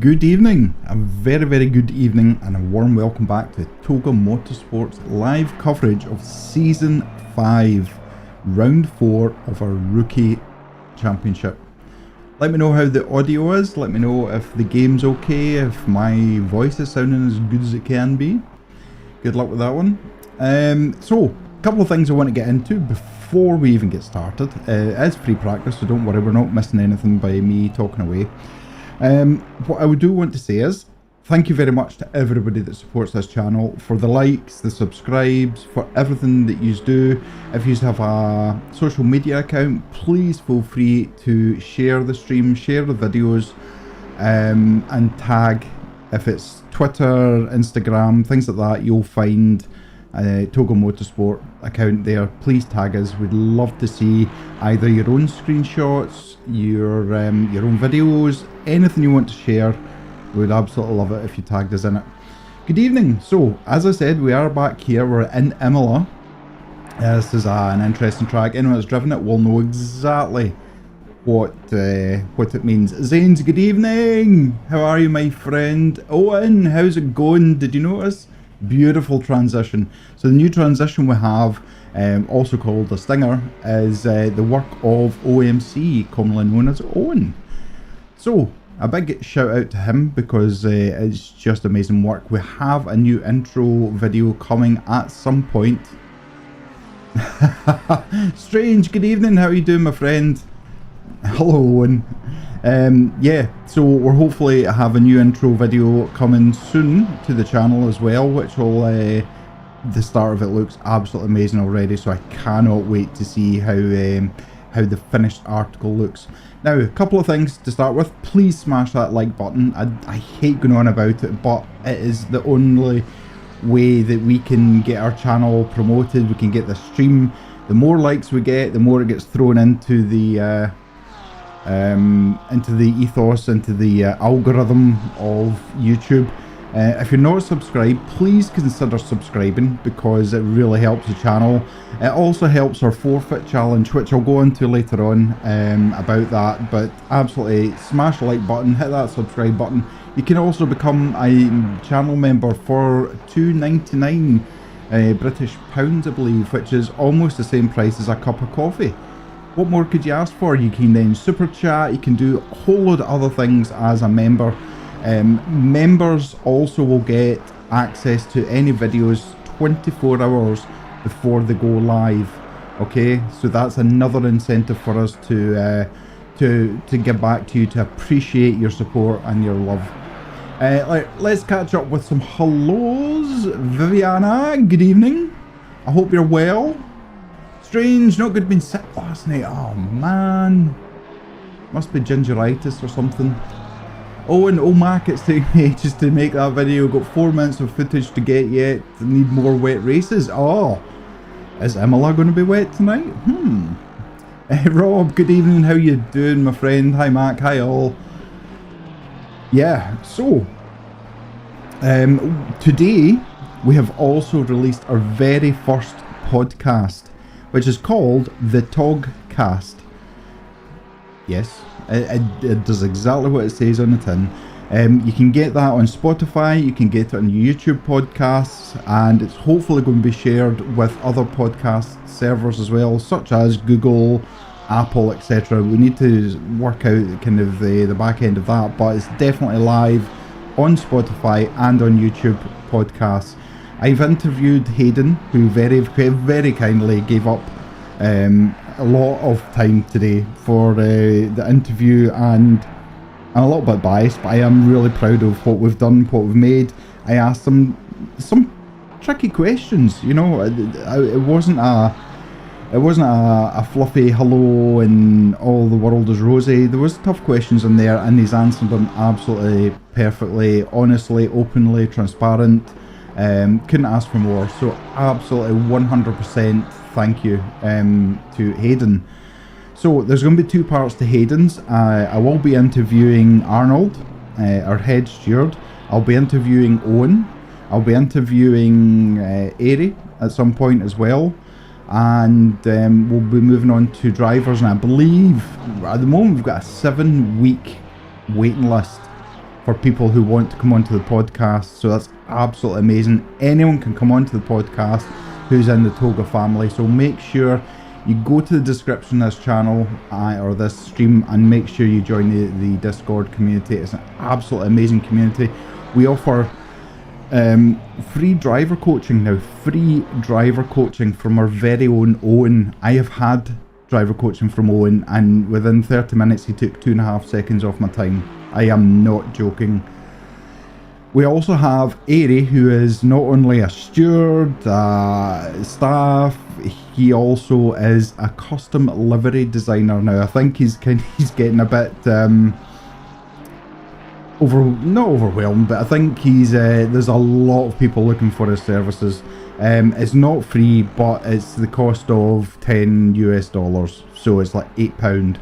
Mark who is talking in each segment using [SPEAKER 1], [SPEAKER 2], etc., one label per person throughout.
[SPEAKER 1] Good evening, a very good evening, and a warm welcome back to TOGA Motorsport's live coverage of Season 5, Round 4 of our Rookie Championship. Let me know how the audio is, let me know if the game's okay, if my voice is sounding as good as it can be. Good luck with that one. So, a couple of things I want to get into before we even get started. It's free practice, so don't worry, we're not missing anything by me talking away. What I do want to say is, thank you very much to everybody that supports this channel, for the likes, the subscribes, for everything that you do. If you have a social media account, please feel free to share the stream, share the videos, and tag. If it's Twitter, Instagram, things like that, you'll find TOGA Motorsport account there. Please tag us. We'd love to see either your own screenshots, your own videos, anything you want to share. We'd absolutely love it if you tagged us in it. Good evening. So, as I said, we are back here. We're in Imola. This is an interesting track. Anyone that's driven it will know exactly what it means. Zanes, good evening. How are you, my friend? Owen, how's it going? Did you notice? Beautiful transition. So the new transition we have, also called a stinger, is the work of OMC, commonly known as Owen. So a big shout out to him because it's just amazing work. We have a new intro video coming at some point. Strange, good evening, how are you doing, my friend? Hello, Owen. Yeah, so we'll hopefully have a new intro video coming soon to the channel as well, which will, the start of it looks absolutely amazing already, so I cannot wait to see how the finished article looks. Now, a couple of things to start with. Please smash that like button. I hate going on about it, but it is the only way that we can get our channel promoted, we can get the stream. The more likes we get, the more it gets thrown into the ethos, into the algorithm of YouTube. If you're not subscribed, please consider subscribing because it really helps the channel. It also helps our forfeit challenge, which I'll go into later on about that. But absolutely smash the like button, hit that subscribe button. You can also become a channel member for £2.99 British pounds, I believe, which is almost the same price as a cup of coffee. What more could you ask for? You can then super chat, you can do a whole load of other things as a member. Members also will get access to any videos 24 hours before they go live. Okay, so that's another incentive for us to give back to you, to appreciate your support and your love. Let's catch up with some hellos. Viviana, good evening. I hope you're well. Strange, not good being sick last night. Oh man, must be gingeritis or something. Oh, and Mac, it's taking me ages to make that video. Got 4 minutes of footage to get yet. Need more wet races. Oh, is Imola going to be wet tonight? Rob, good evening. How you doing, my friend? Hi Mac, hi all. Yeah, so today we have also released our very first podcast, which is called the TOGcast. Yes, it does exactly what it says on the tin. You can get that on Spotify, you can get it on YouTube podcasts, and it's hopefully going to be shared with other podcast servers as well, such as Google, Apple, etc. We need to work out kind of the back end of that, but it's definitely live on Spotify and on YouTube podcasts. I've interviewed Hayden, who very kindly gave up a lot of time today for the interview, and I'm a little bit biased, but I am really proud of what we've done, what we've made. I asked them some tricky questions, you know. It wasn't a fluffy hello and all the world is rosy. There was tough questions in there, and he's answered them absolutely perfectly, honestly, openly, transparent. Couldn't ask for more. So absolutely 100% thank you to Hayden. So there's going to be 2 parts to Hayden's. I will be interviewing Arnold, our head steward. I'll be interviewing Owen. I'll be interviewing Airy at some point as well. And we'll be moving on to drivers, and I believe at the moment we've got a 7-week waiting list for people who want to come onto the podcast. So that's absolutely amazing. Anyone can come onto the podcast who's in the TOGA family. So make sure you go to the description of this channel or this stream and make sure you join the Discord community. It's an absolutely amazing community. We offer free driver coaching now. Free driver coaching from our very own Owen. I have had driver coaching from Owen, and within 30 minutes he took 2.5 seconds off my time. I am not joking. We also have Airy, who is not only a steward, staff, he also is a custom livery designer now. I think he's getting a bit not overwhelmed, but I think there's a lot of people looking for his services. It's not free, but it's the cost of $10 US, so it's like £8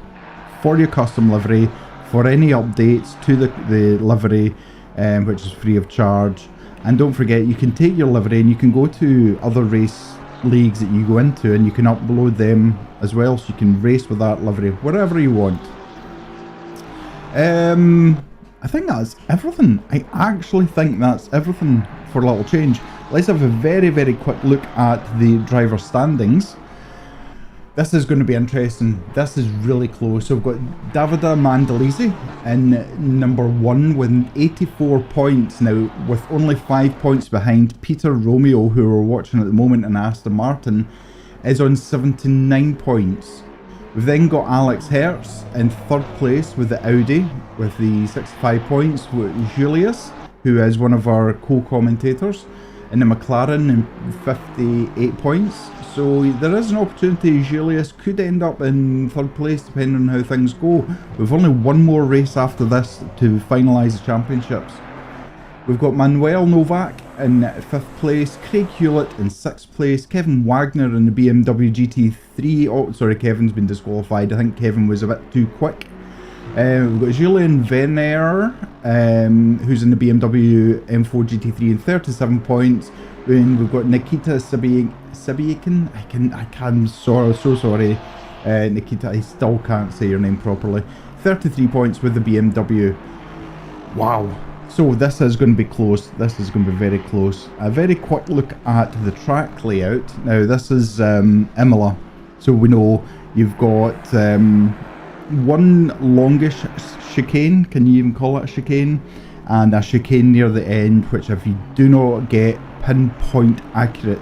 [SPEAKER 1] for your custom livery, for any updates to the livery, which is free of charge. And don't forget, you can take your livery and you can go to other race leagues that you go into and you can upload them as well, so you can race with that livery wherever you want. I think that's everything. I actually think that's everything for a little change. Let's have a very, very quick look at the driver standings. This is going to be interesting. This is really close. So we've got Davide Mandalisi in number 1 with 84 points now, with only 5 points behind. Peter Romeo, who we're watching at the moment in Aston Martin, is on 79 points. We've then got Alex Hertz in 3rd place with the Audi with the 65 points, with Julius, who is one of our co-commentators, in the McLaren in 58 points. So there is an opportunity Julius could end up in 3rd place depending on how things go. We've only one more race after this to finalise the championships. We've got Manuel Novak in 5th place, Craig Hewlett in 6th place, Kevin Wagner in the BMW GT3. Oh, sorry, Kevin's been disqualified. I think Kevin was a bit too quick. We've got Julian Venner, who's in the BMW M4 GT3 in 37 points. And we've got Nikita Sabiakin. I'm so sorry, Nikita, I still can't say your name properly. 33 points with the BMW. Wow. So this is going to be close. This is going to be very close. A very quick look at the track layout. Now this is Imola. So we know you've got one longish chicane, can you even call it a chicane? And a chicane near the end, which if you do not get pinpoint accurate,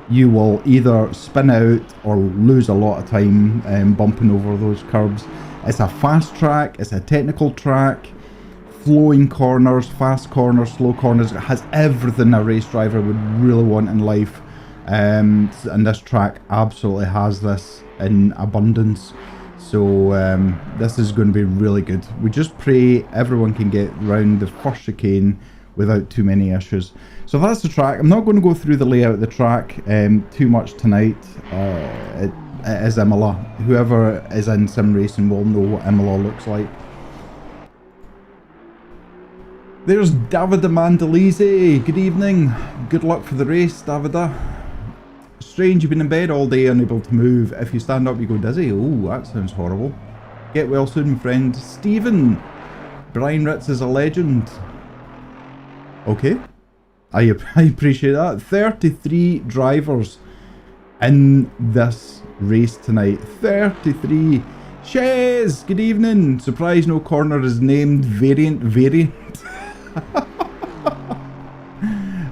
[SPEAKER 1] you will either spin out or lose a lot of time bumping over those curbs. It's a fast track, it's a technical track, flowing corners, fast corners, slow corners. It has everything a race driver would really want in life, and this track absolutely has this in abundance. So this is going to be really good. We just pray everyone can get round the first chicane without too many issues. So that's the track. I'm not going to go through the layout of the track too much tonight. It is Imola. Whoever is in sim racing will know what Imola looks like. There's Davide Mandalisi. Good evening. Good luck for the race, Davide. Strange, you've been in bed all day, unable to move. If you stand up, you go dizzy. Oh, that sounds horrible. Get well soon, my friend. Stephen. Brian Ritz is a legend. Okay. I appreciate that. 33 drivers in this race tonight. 33. Shez, good evening. Surprise no corner is named Variant.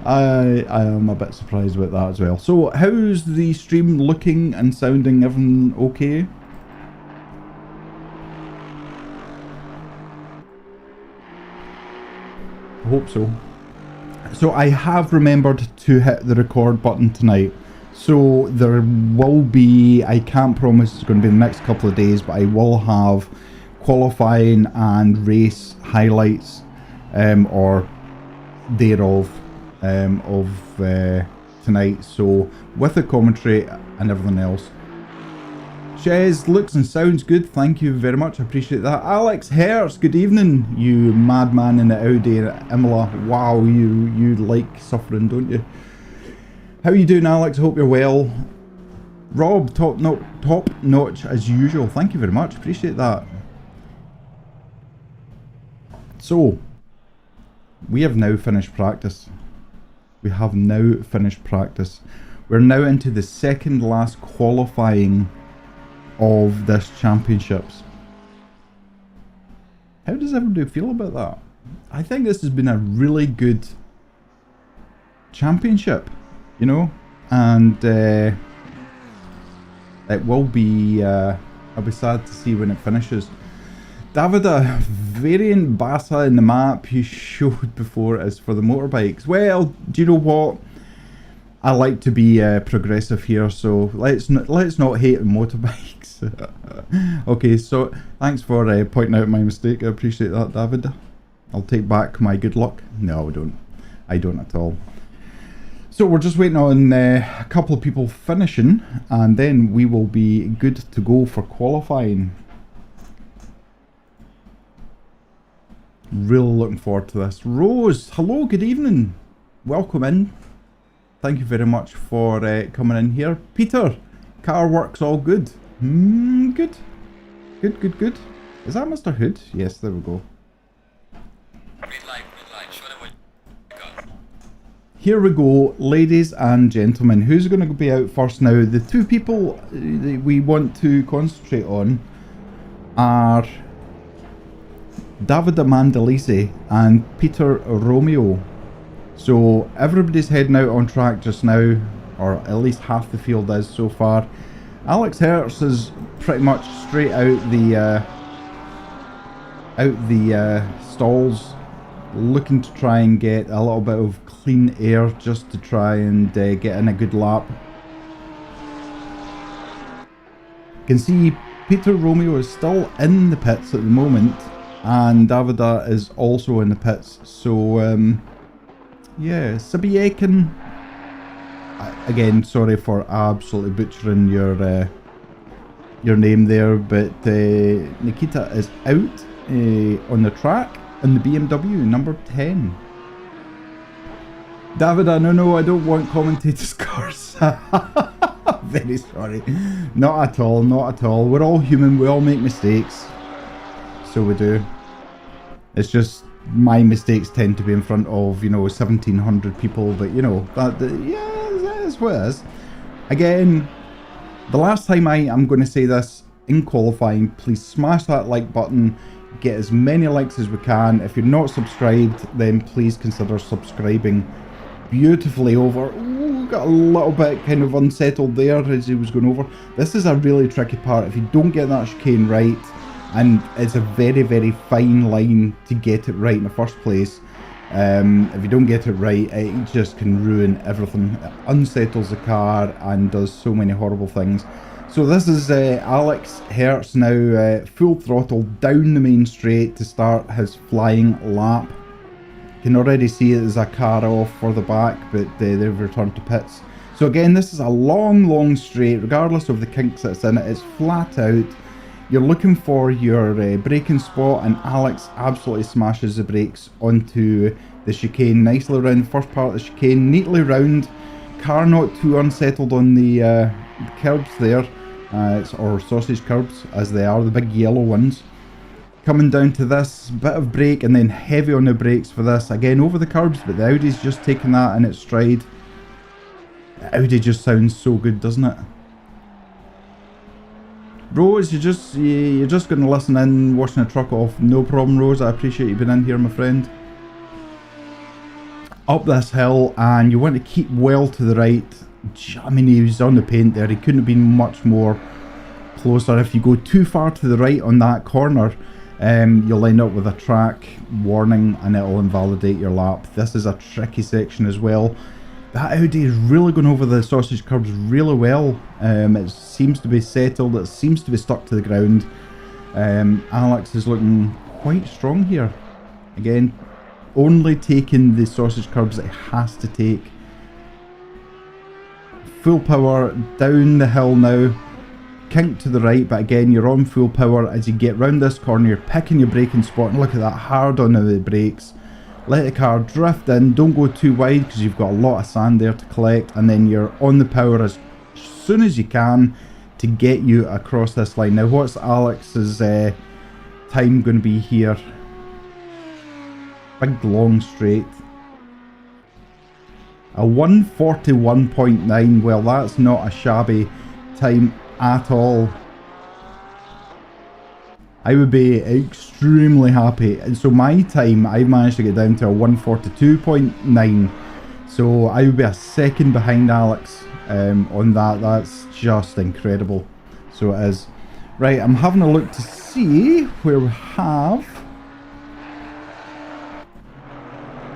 [SPEAKER 1] I am a bit surprised about that as well. So how's the stream looking and sounding? Everything okay? I hope so. So I have remembered to hit the record button tonight. So there will be, I can't promise it's going to be the next couple of days, but I will have qualifying and race highlights or thereof tonight. So with the commentary and everything else. Shez, looks and sounds good. Thank you very much. I appreciate that. Alex Hertz, good evening. You madman in the Audi at Imola. Wow, you like suffering, don't you? How are you doing, Alex? I hope you're well. Rob, top notch as usual. Thank you very much. Appreciate that. So, We have now finished practice. We have now finished practice. We're now into the second last qualifying of this championships. How does everybody feel about that? I think this has been a really good championship, you know, and it will be, I'll be sad to see when it finishes. Davida, variant Bassa in the map you showed before is for the motorbikes. Well, do you know what? I like to be progressive here, so let's not hate on motorbikes. Okay, so thanks for pointing out my mistake. I appreciate that, Davida. I'll take back my good luck. No, I don't. I don't at all. So we're just waiting on a couple of people finishing, and then we will be good to go for qualifying. Really looking forward to this. Rose, hello, good evening. Welcome in. Thank you very much for coming in here. Peter, car works all good. Good. Good. Is that Mr. Hood? Yes, there we go.
[SPEAKER 2] Green light, show them what you got.
[SPEAKER 1] Here we go, ladies and gentlemen. Who's going to be out first now? The two people that we want to concentrate on are Davide Mandalisi and Peter Romeo. So everybody's heading out on track just now, or at least half the field is so far. Alex Hertz is pretty much straight out the stalls, looking to try and get a little bit of clean air just to try and get in a good lap. You can see Peter Romeo is still in the pits at the moment, and Davida is also in the pits. So yeah, Sibiekin, again, sorry for absolutely butchering your name there, but Nikita is out on the track in the BMW number 10. Davida, no, I don't want commentators' cars. Very sorry. Not at all. We're all human, we all make mistakes. So we do. It's just my mistakes tend to be in front of, you know, 1,700 people, but you know, yeah, that is what it is. Again, the last time I'm going to say this in qualifying, please smash that like button, get as many likes as we can. If you're not subscribed, then please consider subscribing. Beautifully over. Ooh, got a little bit kind of unsettled there as he was going over. This is a really tricky part. If you don't get that chicane right, and it's a very, very fine line to get it right in the first place. If you don't get it right, it just can ruin everything. It unsettles the car and does so many horrible things. So this is Alex Hertz now, full throttle down the main straight to start his flying lap. You can already see there's a car off for the back, but they've returned to pits. So again, this is a long straight, regardless of the kinks that's in it. It's flat out. You're looking for your braking spot, and Alex absolutely smashes the brakes onto the chicane. Nicely round the first part of the chicane, neatly round. Car not too unsettled on the curbs there, or sausage curbs as they are, the big yellow ones. Coming down to this, bit of brake and then heavy on the brakes for this. Again, over the curbs, but the Audi's just taking that in its stride. The Audi just sounds so good, doesn't it? Rose, you're just going to listen in, washing the truck off. No problem, Rose. I appreciate you being in here, my friend. Up this hill, and you want to keep well to the right. I mean, he was on the paint there. He couldn't have been much more closer. If you go too far to the right on that corner, you'll end up with a track warning, and it'll invalidate your lap. This is a tricky section as well. That Audi is really going over the sausage curbs really well. It seems to be settled, it seems to be stuck to the ground. Alex is looking quite strong here. Again, only taking the sausage curbs that it has to take. Full power down the hill now. Kink to the right, but again, you're on full power. As you get round this corner, you're picking your braking spot, and look at that, hard on the brakes. Let the car drift in, don't go too wide because you've got a lot of sand there to collect, and then you're on the power as soon as you can to get you across this line. Now, what's Alex's time going to be here? Big long straight. A 1:41.9, well that's not a shabby time at all. I would be extremely happy. And so my time, I managed to get down to a 1:42.9. So I would be a second behind Alex on that. That's just incredible. So it is. Right, I'm having a look to see where we have.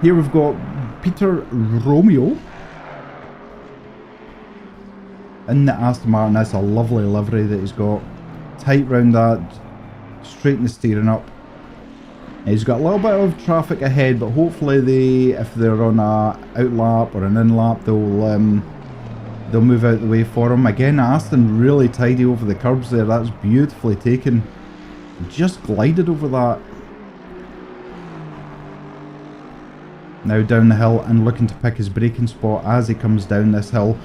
[SPEAKER 1] Here we've got Peter Romeo in the Aston Martin. That's a lovely livery that he's got. Tight round that. Straighten the steering up. He's got a little bit of traffic ahead, but hopefully if they're on a out lap or an in lap, they'll move out the way for him. Again, Aston really tidy over the curbs there. That's beautifully taken. Just glided over that. Now down the hill and looking to pick his braking spot as he comes down this hill.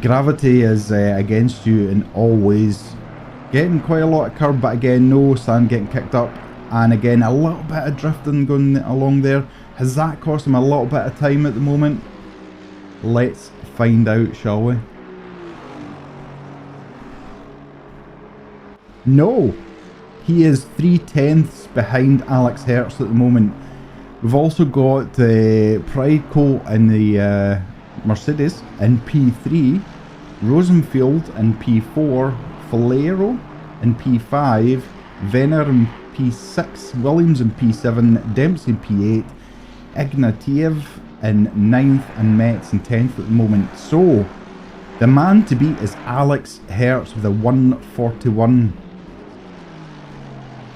[SPEAKER 1] Gravity is against you in all ways. Getting quite a lot of curb, but again, no sand getting kicked up. And again, a little bit of drifting going along there. Has that cost him a little bit of time at the moment? Let's find out, shall we? No! He is 3/10 behind Alex Hertz at the moment. We've also got Pryko in the Mercedes in P3, Rosenfield in P4, Falero in P5, Venner in P6, Williams in P7, Dempsey in P8, Ignatiev in 9th and Metz in 10th at the moment. So, the man to beat is Alex Hertz with a 1:41.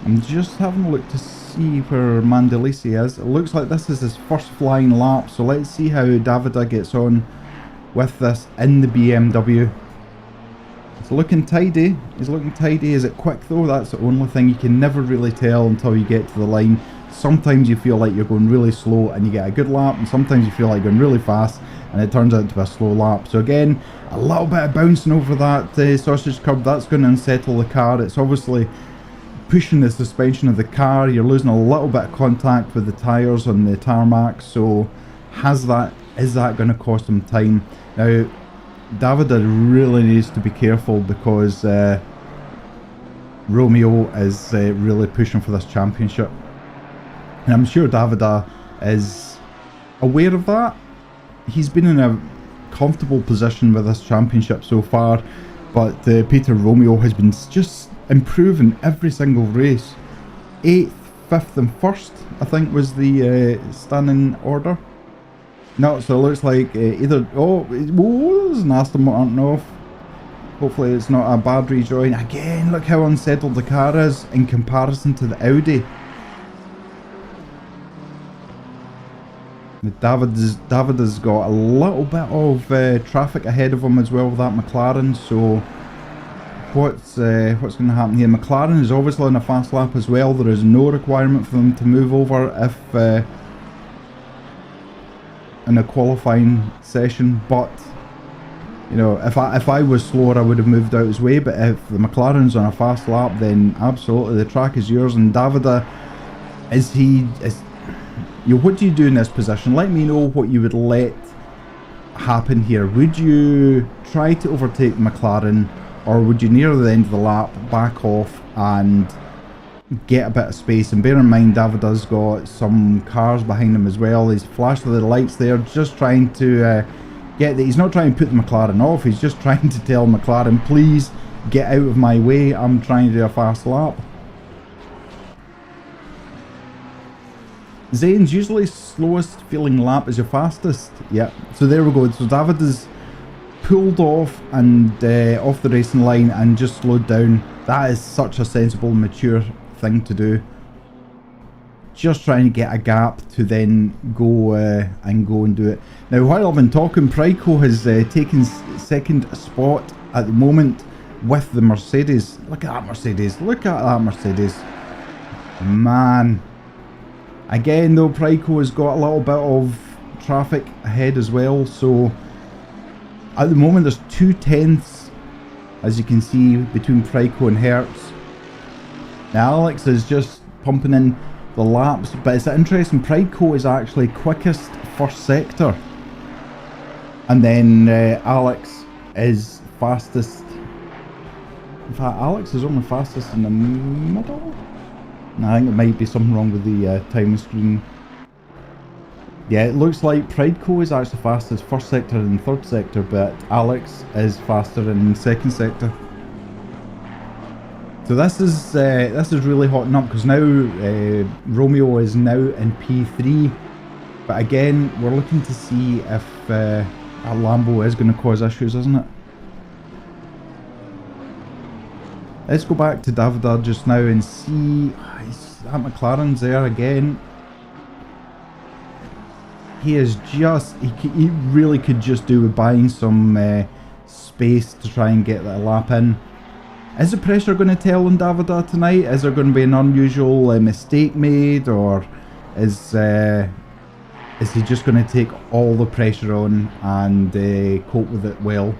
[SPEAKER 1] I'm just having a look to see where Mandalisi is. It looks like this is his first flying lap, so let's see how Davida gets on with this in the BMW. It's looking tidy. He's looking tidy. Is it quick though? That's the only thing. You can never really tell until you get to the line. Sometimes you feel like you're going really slow and you get a good lap, and sometimes you feel like you're going really fast and it turns out to be a slow lap. So again, a little bit of bouncing over that sausage curb. That's going to unsettle the car. It's obviously pushing the suspension of the car. You're losing a little bit of contact with the tyres on the tarmac. So is that going to cost him time? Now Davida really needs to be careful because Romeo is really pushing for this championship, and I'm sure Davida is aware of that. He's been in a comfortable position with this championship so far, but Peter Romeo has been just improving every single race. 8th, 5th and 1st I think was the standing order. No, so it looks like either... Oh, there's an Aston Martin off. Hopefully it's not a bad rejoin. Again, look how unsettled the car is in comparison to the Audi. Davida's got a little bit of traffic ahead of him as well with that McLaren, so what's going to happen here? McLaren is obviously on a fast lap as well. There is no requirement for them to move over if in a qualifying session, but you know, if I was slower I would have moved out his way. But if the McLaren's on a fast lap, then absolutely the track is yours. And Davida, what do you do in this position? Let me know what you would let happen here. Would you try to overtake McLaren, or would you near the end of the lap back off and get a bit of space? And bear in mind, Davida's got some cars behind him as well. He's flashed the lights there, just trying to he's not trying to put the McLaren off, he's just trying to tell McLaren, please get out of my way, I'm trying to do a fast lap. Zane's usually slowest feeling lap is your fastest. Yeah, so there we go. So Davida's pulled off and off the racing line and just slowed down. That is such a sensible, mature thing to do. Just trying to get a gap to then go and do it. Now, while I've been talking, Pryko has taken second spot at the moment with the Mercedes. Look at that Mercedes. Look at that Mercedes. Man. Again, though, Pryko has got a little bit of traffic ahead as well. So, at the moment, there's 2/10, as you can see, between Pryko and Hertz. Now, Alex is just pumping in the laps, but it's interesting. Prideco is actually quickest first sector, and then Alex is fastest. In fact, Alex is only fastest in the middle. No, I think it might be something wrong with the timing screen. Yeah, it looks like Prideco is actually fastest first sector and third sector, but Alex is faster in second sector. So this is really hotting up, because now Romeo is now in P3, but again we're looking to see if a Lambo is going to cause issues, isn't it? Let's go back to Davida just now and see. That McLaren's there again. He is just, he really could just do with buying some space to try and get that lap in. Is the pressure going to tell on Davida tonight? Is there going to be an unusual mistake made, or is he just going to take all the pressure on and cope with it well?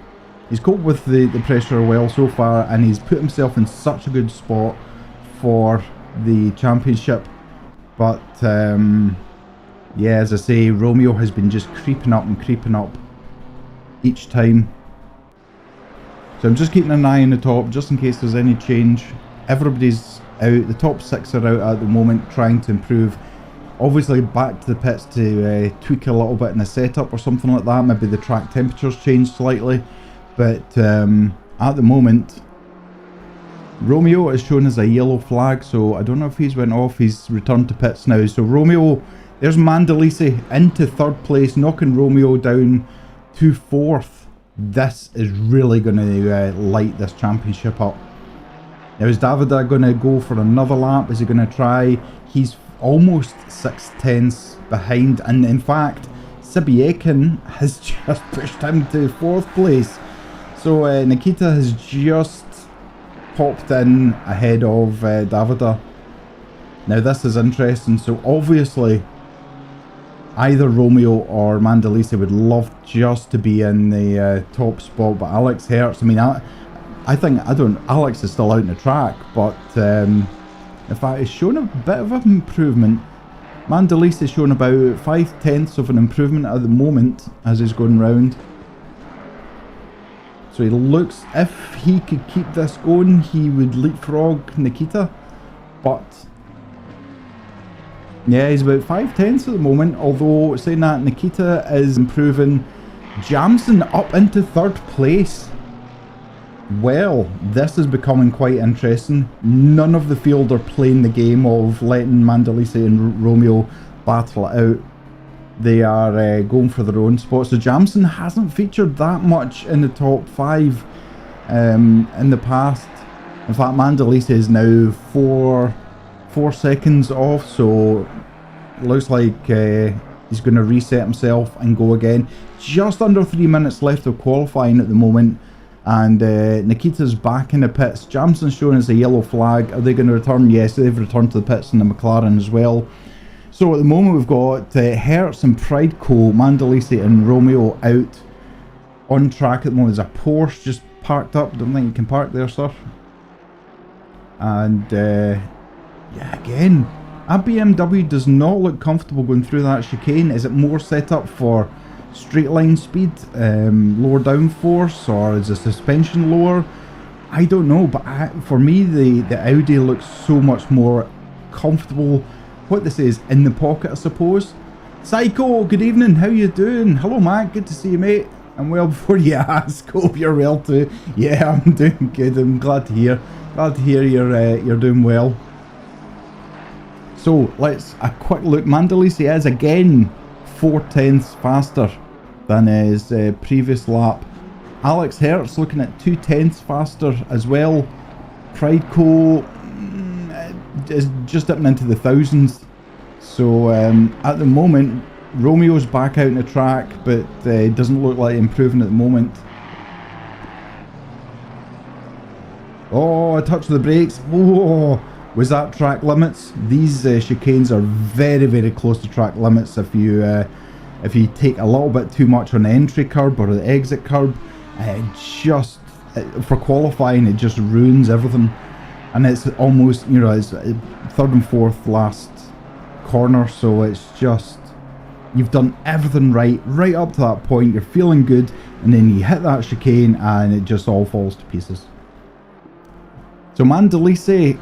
[SPEAKER 1] He's coped with the pressure well so far, and he's put himself in such a good spot for the championship. But yeah, as I say, Romeo has been just creeping up and creeping up each time. So I'm just keeping an eye on the top, just in case there's any change. Everybody's out, the top 6 are out at the moment, trying to improve. Obviously back to the pits to tweak a little bit in the setup or something like that. Maybe the track temperatures change slightly. But at the moment, Romeo is shown as a yellow flag, so I don't know if he's went off. He's returned to pits now. So Romeo, there's Mandalisi into third place, knocking Romeo down to fourth. This is really going to light this championship up. Now, is Davida going to go for another lap? Is he going to try? He's almost 6/10 behind, and in fact, Sibiekin has just pushed him to fourth place. So Nikita has just popped in ahead of Davida. Now this is interesting. So obviously either Romeo or Mandalisi would love just to be in the top spot, but Alex Hertz, I mean, Alex is still out in the track, but in fact he's shown a bit of an improvement. Mandalisi has shown about 5/10 of an improvement at the moment as he's going round. So he looks, if he could keep this going, he would leapfrog Nikita, but yeah, he's about 5/10 at the moment. Although saying that, Nikita is improving. Jamson up into third place. Well, this is becoming quite interesting. None of the field are playing the game of letting Mandalisi and Romeo battle it out. They are going for their own spots. So Jamson hasn't featured that much in the top 5 in the past. In fact, Mandalisi is now 4 seconds off, so it looks like he's going to reset himself and go again. Just under 3 minutes left of qualifying at the moment, and Nikita's back in the pits. Jamson's showing as a yellow flag. Are they going to return? Yes, they've returned to the pits in the McLaren as well. So at the moment we've got Hertz and Prideco, Mandalisi and Romeo out on track at the moment. There's a Porsche just parked up. Don't think you can park there, sir. And yeah, again, a BMW does not look comfortable going through that chicane. Is it more set up for straight line speed, lower downforce, or is the suspension lower? I don't know, but for me the Audi looks so much more comfortable. What this is, in the pocket, I suppose. Psycho, good evening, how you doing? Hello Matt, good to see you, mate. I'm well before you ask. Hope you're well too. Yeah, I'm doing good. I'm glad to hear. Glad to hear you're doing well. So let's a quick look. Mandalisi is again 4/10 faster than his previous lap. Alex Hertz looking at 2/10 faster as well. Prideco is just dipping into the thousands. So at the moment, Romeo's back out in the track, but doesn't look like improving at the moment. Oh, a touch of the brakes. Oh, was that track limits? These chicanes are very, very close to track limits. If you take a little bit too much on the entry curb or the exit curb, for qualifying, it just ruins everything. And it's almost, you know, it's third and fourth last corner, so it's just, you've done everything right up to that point, you're feeling good, and then you hit that chicane and it just all falls to pieces. So Mandalise,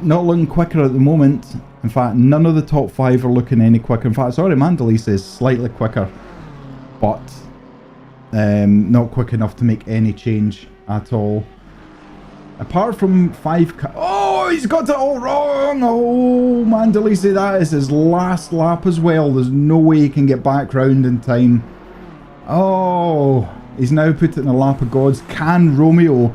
[SPEAKER 1] not looking quicker at the moment. In fact, none of the top 5 are looking any quicker. In fact, sorry, Mandalise is slightly quicker, but not quick enough to make any change at all. Apart from 5 oh, he's got it all wrong. Oh, Mandalise, that is his last lap as well. There's no way he can get back round in time. Oh, he's now put it in a lap of gods. Can Romeo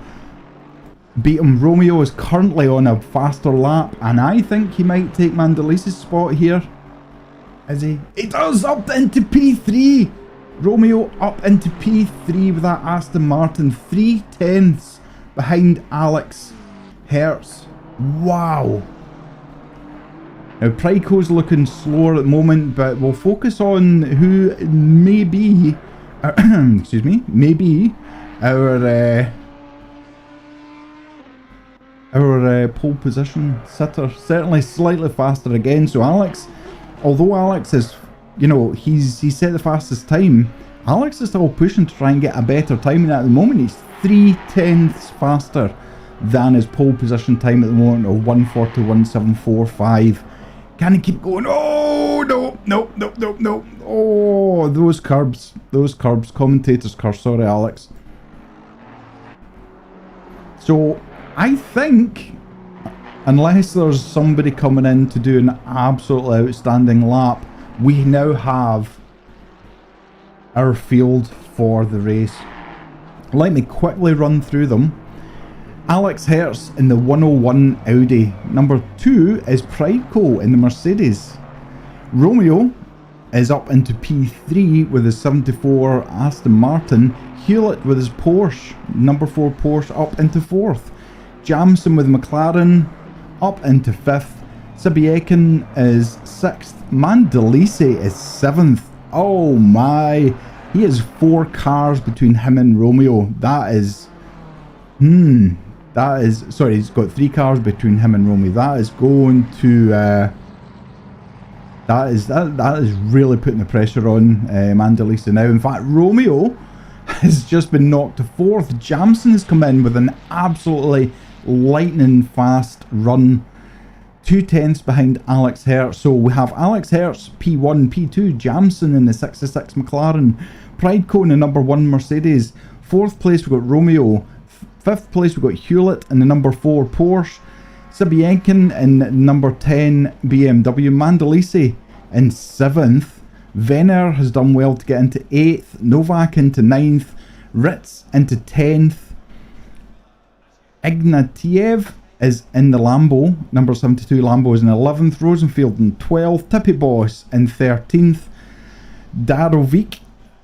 [SPEAKER 1] beat him? Romeo is currently on a faster lap, and I think he might take Mandalise's spot here. Is he? He does, up into P3. Romeo up into P3 with that Aston Martin, 3/10 behind Alex Hertz. Wow. Now Pryco's looking slower at the moment, but we'll focus on who may be, excuse me, maybe our pole position sitter. Certainly slightly faster again. So Alex, although Alex is, you know, he set the fastest time, Alex is still pushing to try and get a better time, and at the moment he's 3/10 faster than his pole position time at the moment of 1:41.745. Can he keep going? Oh, no. Oh, those curbs, commentator's curse, sorry Alex. So I think, unless there's somebody coming in to do an absolutely outstanding lap, we now have our field for the race. Let me quickly run through them. Alex Hertz in the 101 Audi. Number 2 is Pryco in the Mercedes. Romeo is up into P3 with his 74 Aston Martin. Hewlett with his Porsche, number 4 Porsche, up into 4th. Jamson with McLaren up into 5th. Sibiekin is 6th. Mandalise is 7th. Oh my, he has 4 cars between him and Romeo. Sorry, he's got 3 cars between him and Romeo. That is going to that is really putting the pressure on Mandalise now. In fact, Romeo has just been knocked to 4th. Jamson has come in with an absolutely lightning fast run, 2/10 behind Alex Hertz. So we have Alex Hertz P1, P2, Jamson in the 66 McLaren, Pryco in the number 1 Mercedes. 4th place we've got Romeo, 5th place we've got Hewlett in the number 4 Porsche, Sibiekin in number 10 BMW, Mandalise in 7th. Venner has done well to get into 8th, Novak into 9th, Ritz into 10th, Ignatiev is in the Lambo, number 72 Lambo is in 11th, Rosenfield in 12th, Tippy Boss in 13th, Darovic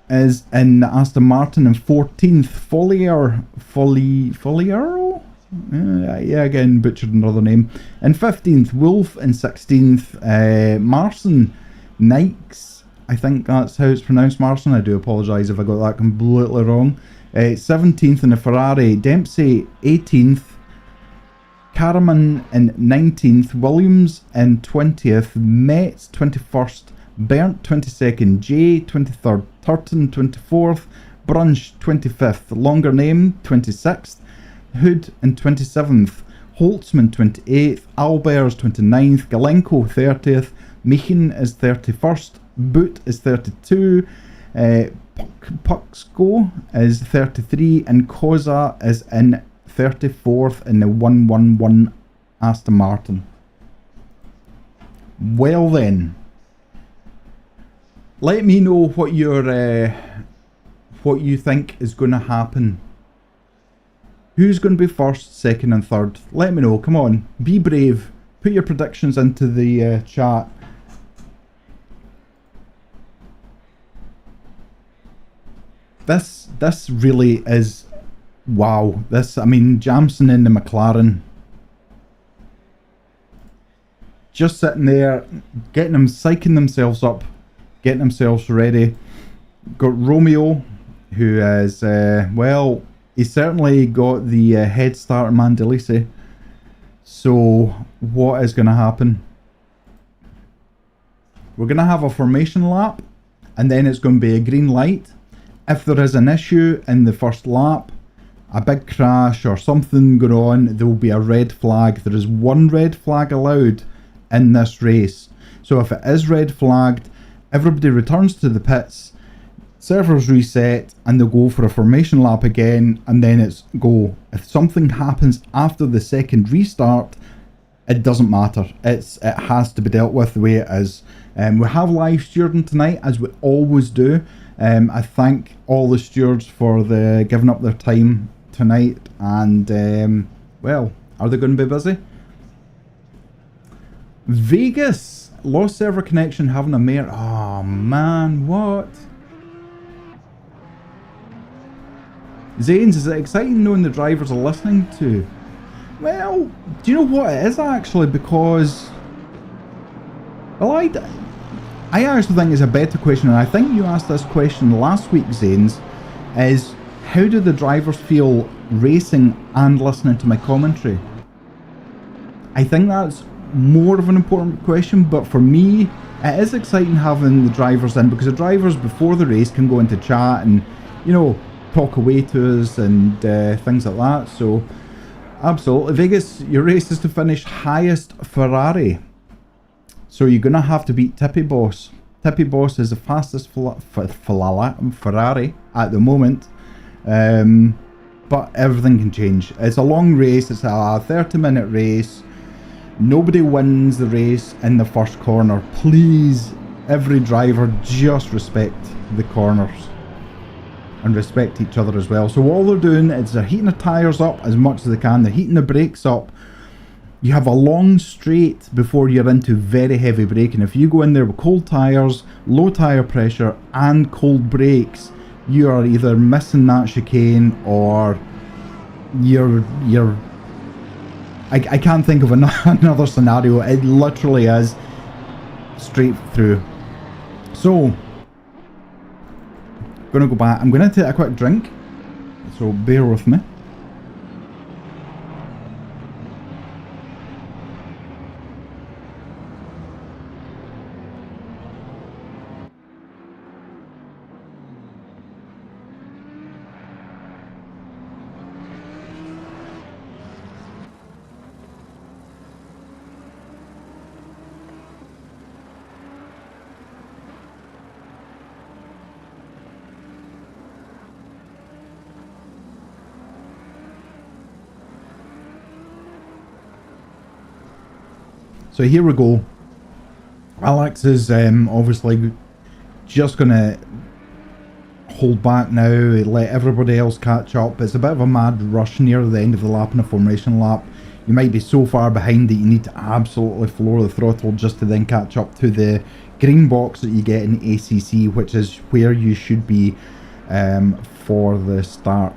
[SPEAKER 1] is in the Aston Martin in 14th, Foliero? Yeah, again, butchered another name. In 15th, Wolf in 16th, Marson Nikes, I think that's how it's pronounced, Marson. I do apologise if I got that completely wrong. 17th in the Ferrari, Dempsey 18th, Karaman in 19th, Williams in 20th, Metz 21st, Bernd 22nd, Jay 23rd, Turton 24th, Brunch 25th, Longer Name 26th, Hood in 27th, Holtzman 28th, Albers 29th, Galenko 30th, Meechin is 31st, Boot is 32, Puxco is 33, and Koza is in 34th in the 111 Aston Martin. Well then, let me know what you think is going to happen. Who's going to be 1st, 2nd and 3rd? Let me know, come on, be brave, put your predictions into the chat. This really is, wow. I mean, Jamson in the McLaren, just sitting there, getting them, psyching themselves up, getting themselves ready. Got Romeo, who is, well, he's certainly got the head start on Mandalise. So, what is going to happen? we're going to have a formation lap, and then it's going to be a green light. If there is an issue in the first lap, a big crash or something going on, there will be a red flag. There is one red flag allowed in this race. So if it is red flagged, everybody returns to the pits, servers reset, and they'll go for a formation lap again, and then it's go. If something happens after the second restart, it doesn't matter. It has to be dealt with the way it is. We have live stewarding tonight, as we always do. I thank all the stewards for giving up their time tonight, and well, are they going to be busy? Vegas, lost server connection, having a mare. Oh man, what? Zanes, is it exciting knowing the drivers are listening to? Well, do you know what it is actually? Because, well, I actually think it's a better question, and I think you asked this question last week, Zanes, is how do the drivers feel racing and listening to my commentary? I think that's more of an important question, but for me, it is exciting having the drivers in, because the drivers before the race can go into chat and, you know, talk away to us and things like that. So absolutely. Vegas, your race is to finish highest Ferrari, so you're gonna have to beat Tippy Boss. Tippy Boss is the fastest Ferrari at the moment, but everything can change. It's a long race. It's a 30-minute race. Nobody wins the race in the first corner. Please, every driver, just respect the corners and respect each other as well. So all they're doing is they're heating the tyres up as much as they can. They're heating the brakes up. You have a long straight before you're into very heavy braking. If you go in there with cold tyres, low tyre pressure and cold brakes, you are either missing that chicane or you're I can't think of another scenario. It literally is straight through. So gonna go back. I'm gonna take a quick drink, so bear with me. So here we go. Alex is obviously just going to hold back now, let everybody else catch up. It's a bit of a mad rush near the end of the lap in a formation lap. You might be so far behind that you need to absolutely floor the throttle just to then catch up to the green box that you get in ACC, which is where you should be for the start.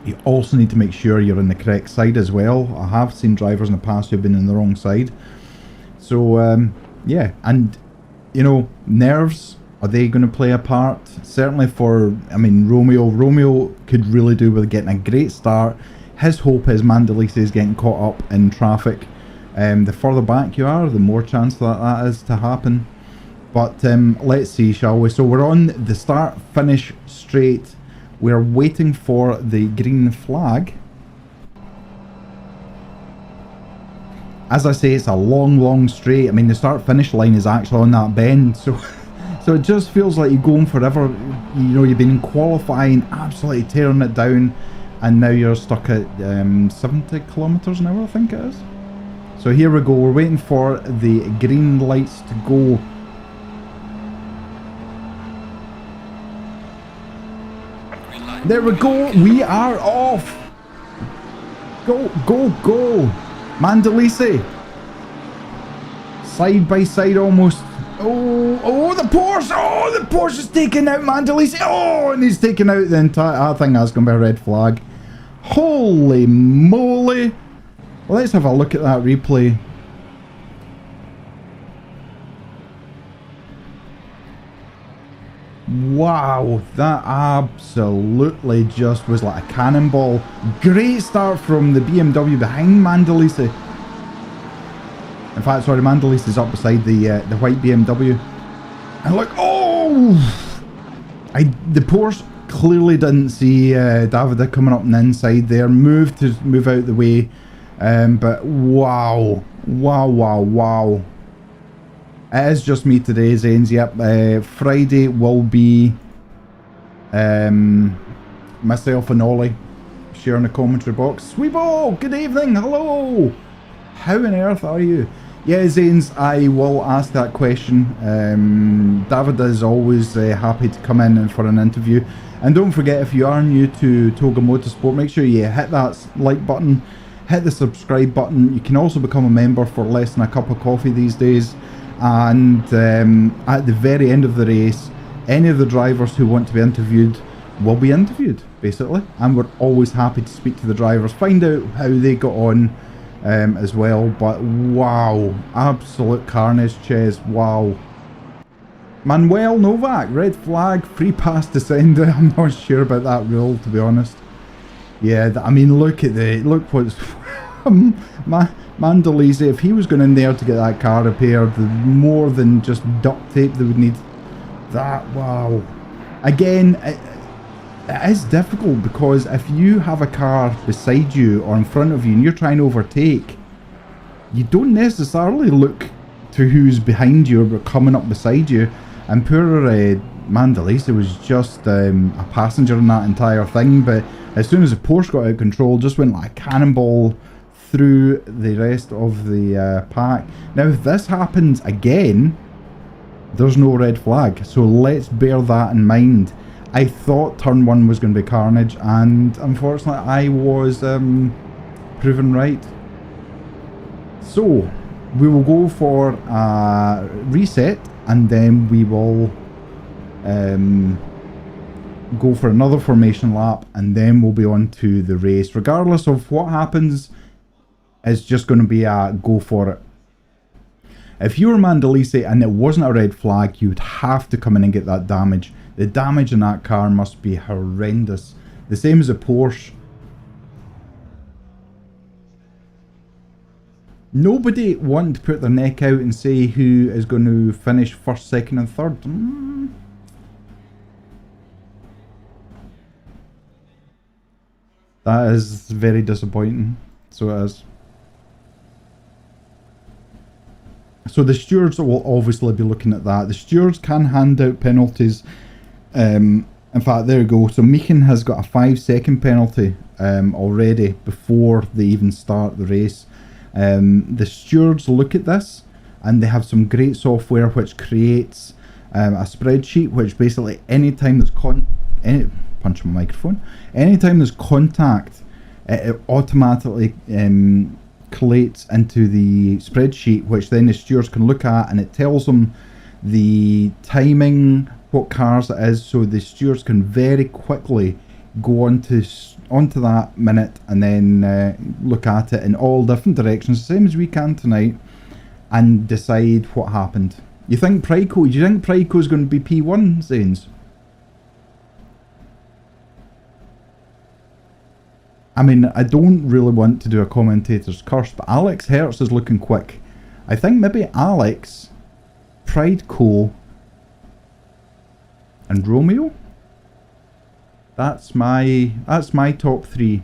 [SPEAKER 1] You also need to make sure you're on the correct side as well. I have seen drivers in the past who've been on the wrong side. So yeah, and you know, nerves, are they going to play a part? Certainly for, I mean, Romeo could really do with getting a great start. His hope is Mandalise is getting caught up in traffic. The further back you are, the more chance that is to happen. But let's see, shall we? So we're on the start finish straight. We're waiting for the green flag. As I say, it's a long straight. I mean, the start-finish line is actually on that bend, so it just feels like you're going forever. You know, you've been qualifying, absolutely tearing it down, and now you're stuck at 70 kilometers an hour, I think it is. So here we go. We're waiting for the green lights to go. There we go. We are off. Go. Mandalise. Side by side almost. Oh, the Porsche. Oh, the Porsche is taking out Mandalise. Oh, and he's taking out the entire... I think that's going to be a red flag. Holy moly. Well, let's have a look at that replay. Wow, that absolutely just was like a cannonball. Great start from the BMW behind Mandalise. In fact, sorry, Mandalise is up beside the white BMW. And look, oh! The Porsche clearly didn't see Davide coming up on the inside there. Move out the way. But wow. Wow. It is just me today, Zanes. Yep, Friday will be myself and Ollie sharing the commentary box. Sweebo, good evening, hello. How on earth are you? Yeah, Zanes, I will ask that question. David is always happy to come in for an interview. And don't forget, if you are new to TOGA Motorsport, make sure you hit that like button, hit the subscribe button. You can also become a member for less than a cup of coffee these days. And at the very end of the race, any of the drivers who want to be interviewed will be interviewed, basically. And we're always happy to speak to the drivers, find out how they got on as well. But wow, absolute carnage, Ches, wow. Manuel Novak, red flag, free pass to send. I'm not sure about that rule, to be honest. Yeah, I mean, look what's Mandalise, if he was going in there to get that car repaired, more than just duct tape they would need. That, wow. Again, it is difficult, because if you have a car beside you or in front of you and you're trying to overtake, you don't necessarily look to who's behind you or coming up beside you. And poor Mandalise was just a passenger in that entire thing, but as soon as the Porsche got out of control, just went like a cannonball through the rest of the pack. Now if this happens again, there's no red flag, so let's bear that in mind. I thought turn 1 was going to be carnage, and unfortunately I was proven right. So we will go for a reset, and then we will go for another formation lap, and then we'll be on to the race. Regardless of what happens, it's just going to be a go for it. If you were Mandalise and it wasn't a red flag, you would have to come in and get that damage. The damage in that car must be horrendous. The same as a Porsche. Nobody wanting to put their neck out and say who is going to finish first, second and third. That is very disappointing. So it is. So the stewards will obviously be looking at that. The stewards can hand out penalties. In fact, there you go. So Meehan has got a 5-second penalty already before they even start the race. The stewards look at this, and they have some great software which creates a spreadsheet, which basically anytime there's punch my microphone, anytime there's contact, it automatically collates into the spreadsheet, which then the stewards can look at, and it tells them the timing, what cars it is, so the stewards can very quickly go onto that minute and then look at it in all different directions, the same as we can tonight, and decide what happened. You think Pryco? Do you think Pryco is going to be P1, Zanes? I mean, I don't really want to do a commentator's curse, but Alex Hertz is looking quick. I think maybe Alex, Pryco, and Romeo. That's my top 3.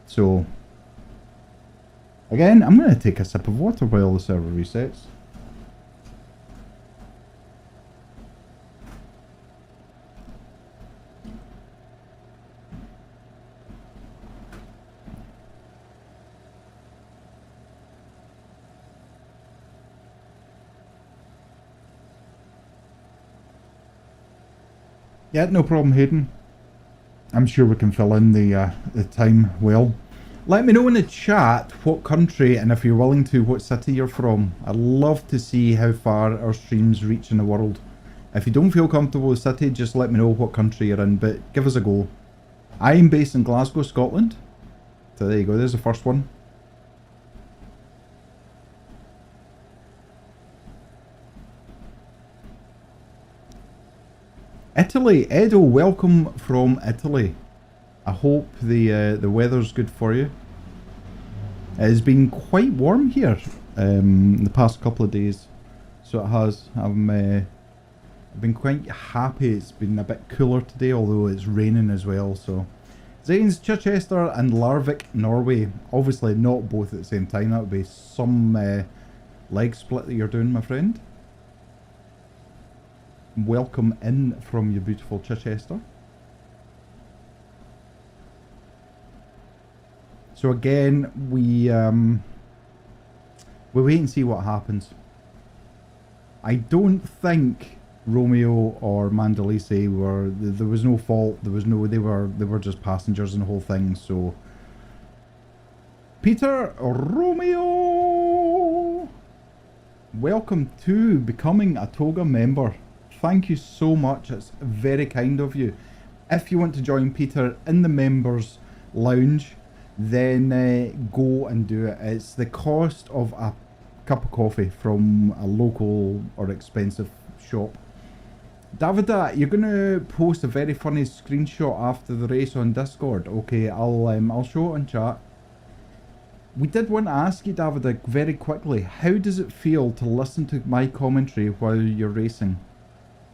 [SPEAKER 1] So again, I'm going to take a sip of water while the server resets. Yeah, no problem, Hayden. I'm sure we can fill in the time well. Let me know in the chat what country, and if you're willing to, what city you're from. I'd love to see how far our streams reach in the world. If you don't feel comfortable with city, just let me know what country you're in, but give us a go. I am based in Glasgow, Scotland. So there you go, there's the first one. Italy, Edo, welcome from Italy. I hope the weather's good for you. It's been quite warm here the past couple of days, so it has. I've been quite happy it's been a bit cooler today, although it's raining as well. So Zane's Chichester and Larvik, Norway. Obviously not both at the same time. That would be some leg split that you're doing, my friend. Welcome in from your beautiful Chichester. So again, we wait and see what happens. I don't think Romeo or Mandalise were, there was no fault, they were just passengers in the whole thing. So Peter Romeo, welcome to becoming a TOGA member. Thank you so much, it's very kind of you. If you want to join Peter in the members lounge, then go and do it. It's the cost of a cup of coffee from a local or expensive shop. Davida, you're going to post a very funny screenshot after the race on Discord. Okay, I'll show it on chat. We did want to ask you, Davida, very quickly, how does it feel to listen to my commentary while you're racing?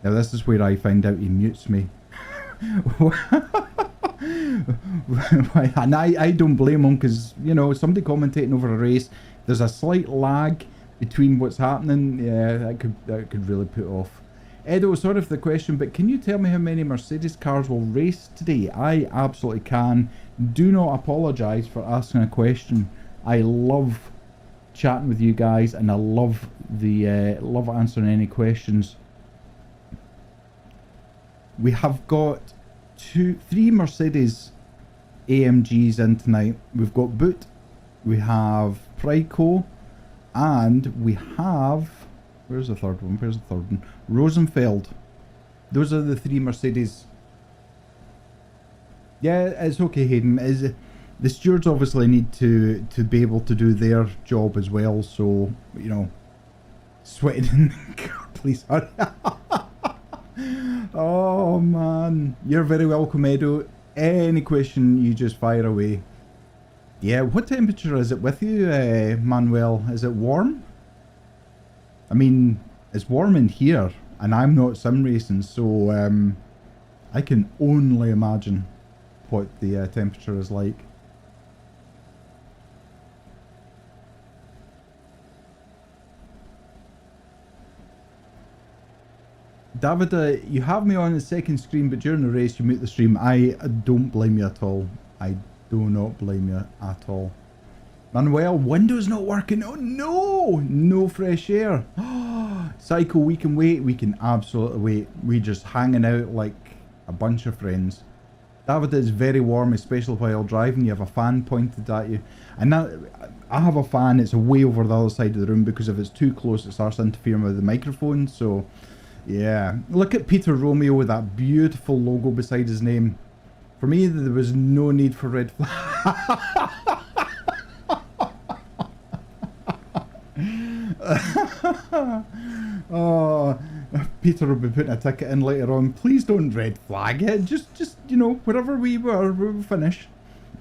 [SPEAKER 1] Now this is where I find out he mutes me. And I don't blame him, because, you know, somebody commentating over a race, there's a slight lag between what's happening. Yeah, that could really put off. Edo, sorry for the question, but can you tell me how many Mercedes cars will race today? I absolutely can. Do not apologise for asking a question. I love chatting with you guys, and I love love answering any questions. We have got 3 Mercedes AMGs in tonight. We've got Boot, we have Pryco, and we have, where's the third one? Rosenfeld. Those are the 3 Mercedes. Yeah, it's okay, Hayden. The stewards obviously need to be able to do their job as well, so, you know, sweating in the car, please hurry. Oh man, you're very welcome, Edo. Any question, you just fire away. Yeah, what temperature is it with you, Manuel? Is it warm? I mean, it's warm in here, and I'm not sim racing, so I can only imagine what the temperature is like. Davida, you have me on the second screen, but during the race you mute the stream. I don't blame you at all. I do not blame you at all. Manuel, window's not working. Oh no! No fresh air. Psycho, we can wait. We can absolutely wait. We're just hanging out like a bunch of friends. Davida, is very warm, especially while driving. You have a fan pointed at you. And now, I have a fan. It's way over the other side of the room, because if it's too close it starts interfering with the microphone. So yeah, look at Peter Romeo with that beautiful logo beside his name. For me, there was no need for red flag. Oh, Peter will be putting a ticket in later on. Please don't red flag it. Just you know, wherever we were, we'll finish.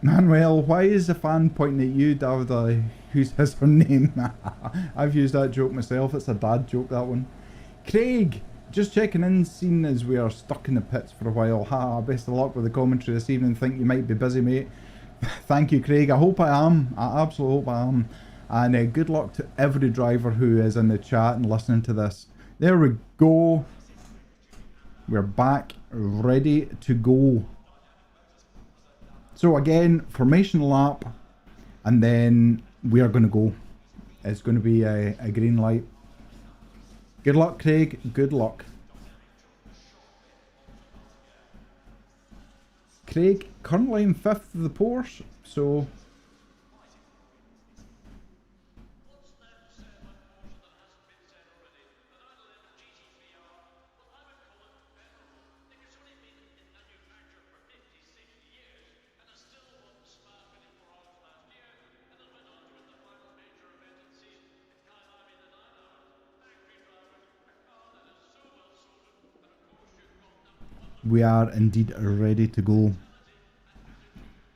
[SPEAKER 1] Manuel, why is the fan pointing at you, Davida? Who's his her name? I've used that joke myself. It's a dad joke, that one. Craig, just checking in, seeing as we are stuck in the pits for a while. Ha, best of luck with the commentary this evening. Think you might be busy, mate. Thank you, Craig. I hope I am. I absolutely hope I am. And good luck to every driver who is in the chat and listening to this. There we go. We're back, ready to go. So again, formation lap, and then we are going to go. It's going to be a green light. Good luck, Craig. Good luck. Craig, currently in 5th of the Porsche, so... We are indeed ready to go.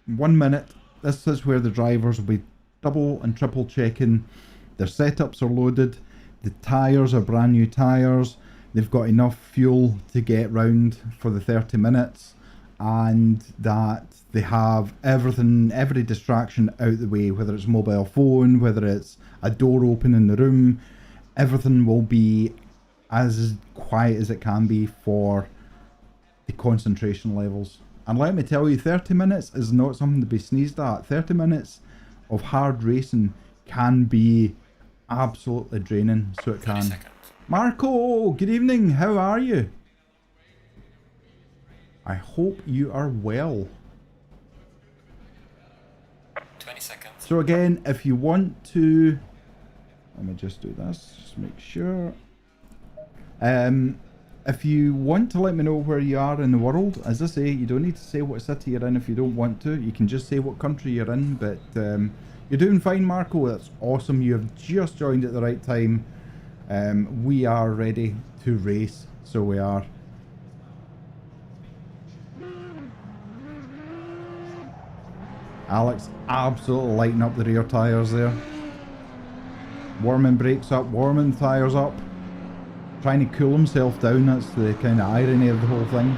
[SPEAKER 1] 1 minute. This is where the drivers will be double and triple checking their setups are loaded, the tyres are brand new tyres, they've got enough fuel to get round for the 30 minutes, and that they have everything, every distraction out the way, whether it's mobile phone, whether it's a door open in the room, everything will be as quiet as it can be for the concentration levels. And let me tell you, 30 minutes is not something to be sneezed at. 30 minutes of hard racing can be absolutely draining, so it can. Marco, good evening, how are you? I hope you are well.
[SPEAKER 2] 20 seconds.
[SPEAKER 1] So again, if you want to, let me just do this, just make sure. If you want to let me know where you are in the world, as I say, you don't need to say what city you're in if you don't want to. You can just say what country you're in, but you're doing fine, Marco. That's awesome. You have just joined at the right time. We are ready to race, so we are. Alex absolutely lighting up the rear tyres there. Warming brakes up, warming tyres up. Trying to cool himself down, that's the kind of irony of the whole thing.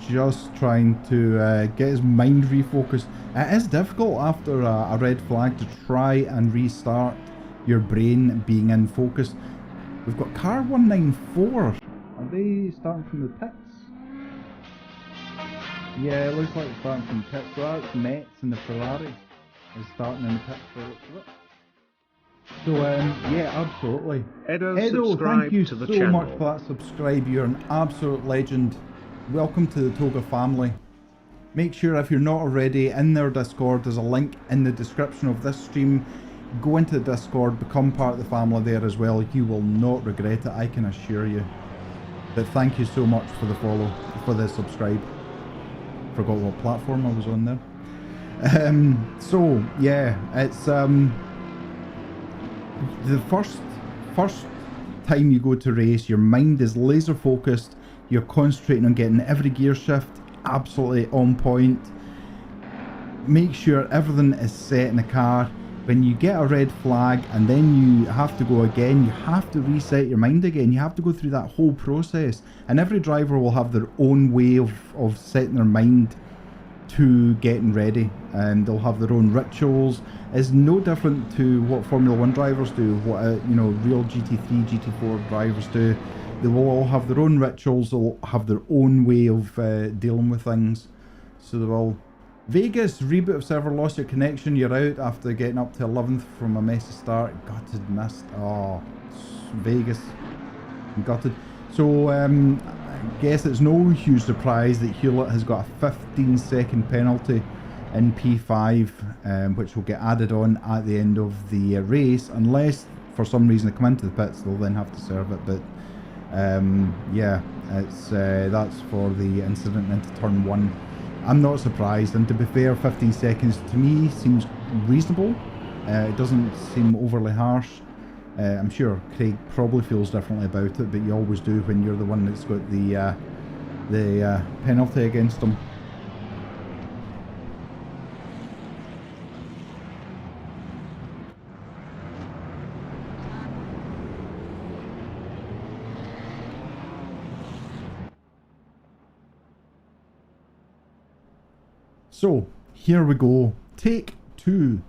[SPEAKER 1] Just trying to get his mind refocused. It is difficult after a red flag to try and restart your brain being in focus. We've got car 194. Are they starting from the pits? Yeah, it looks like it's starting from the pits. So that's Metz and the Ferrari is starting in the pits for the looks of it. So yeah, absolutely. Edo, thank you so much for that subscribe. You're an absolute legend. Welcome to the TOGA family. Make sure, if you're not already in their Discord, there's a link in the description of this stream. Go into the Discord, become part of the family there as well. You will not regret it, I can assure you. But thank you so much for the follow, for the subscribe. Forgot what platform I was on there. So yeah, it's the first time you go to race, your mind is laser focused. You're concentrating on getting every gear shift absolutely on point. Make sure everything is set in the car. When you get a red flag and then you have to go again, you have to reset your mind again. You have to go through that whole process. And every driver will have their own way of setting their mind to getting ready. And they'll have their own rituals. It's no different to what Formula 1 drivers do, what you know, real GT3, GT4 drivers do. They will all have their own rituals, they'll have their own way of dealing with things. So they will. Vegas, reboot of server, lost your connection, you're out after getting up to 11th from a messy start. Gutted, missed. Oh, Vegas. Gutted. So I guess it's no huge surprise that Hewlett has got a 15-second penalty in P5, which will get added on at the end of the race, unless for some reason they come into the pits, they'll then have to serve it. But yeah, it's that's for the incident into turn 1. I'm not surprised, and to be fair, 15 seconds to me seems reasonable. It doesn't seem overly harsh. I'm sure Craig probably feels differently about it, but you always do when you're the one that's got the penalty against him. So, here we go. Take 2.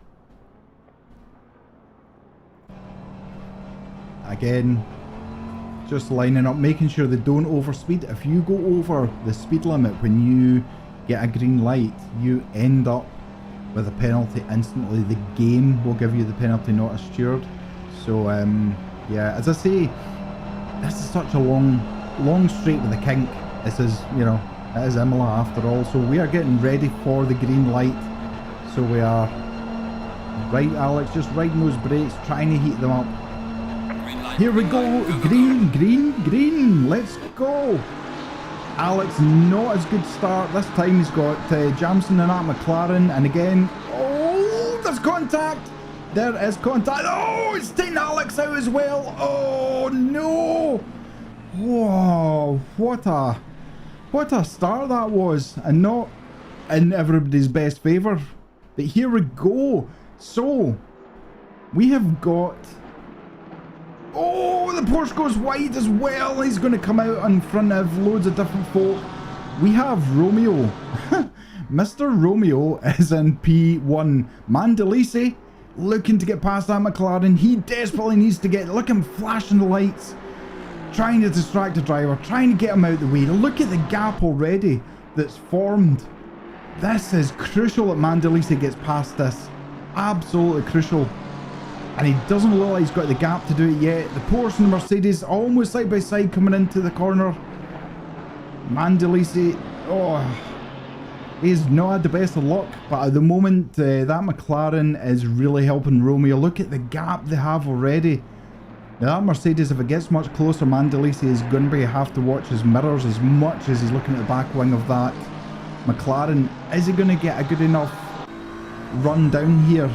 [SPEAKER 1] Again, just lining up, making sure they don't overspeed. If you go over the speed limit when you get a green light, you end up with a penalty instantly. The game will give you the penalty, not a steward. So, yeah, as I say, this is such a long straight with a kink. This is, you know, it is Imola after all, so we are getting ready for the green light. So we are, right Alex, just riding those brakes, trying to heat them up. Here we go, green, let's go. Alex, not as good start, this time he's got Jamson and that McLaren, and again, oh, there's contact. There is contact. Oh, it's taking Alex out as well. Oh no! Whoa, what a start that was, and not in everybody's best favour. But here we go. So we have got, oh, the Porsche goes wide as well. He's going to come out in front of loads of different folk. We have Romeo. Mr. Romeo is in P1. Mandalisi looking to get past that McLaren. He desperately needs to get, look him flashing the lights, trying to distract the driver, trying to get him out the way. Look at the gap already that's formed. This is crucial that Mandalisi gets past this. Absolutely crucial. And he doesn't look like he's got the gap to do it yet. The Porsche and the Mercedes almost side by side coming into the corner. Mandalisi, oh, he's not had the best of luck, but at the moment that McLaren is really helping Romeo. Look at the gap they have already. Now that Mercedes, if it gets much closer, Mandalisi is going to have to watch his mirrors as much as he's looking at the back wing of that McLaren. Is he going to get a good enough run down here?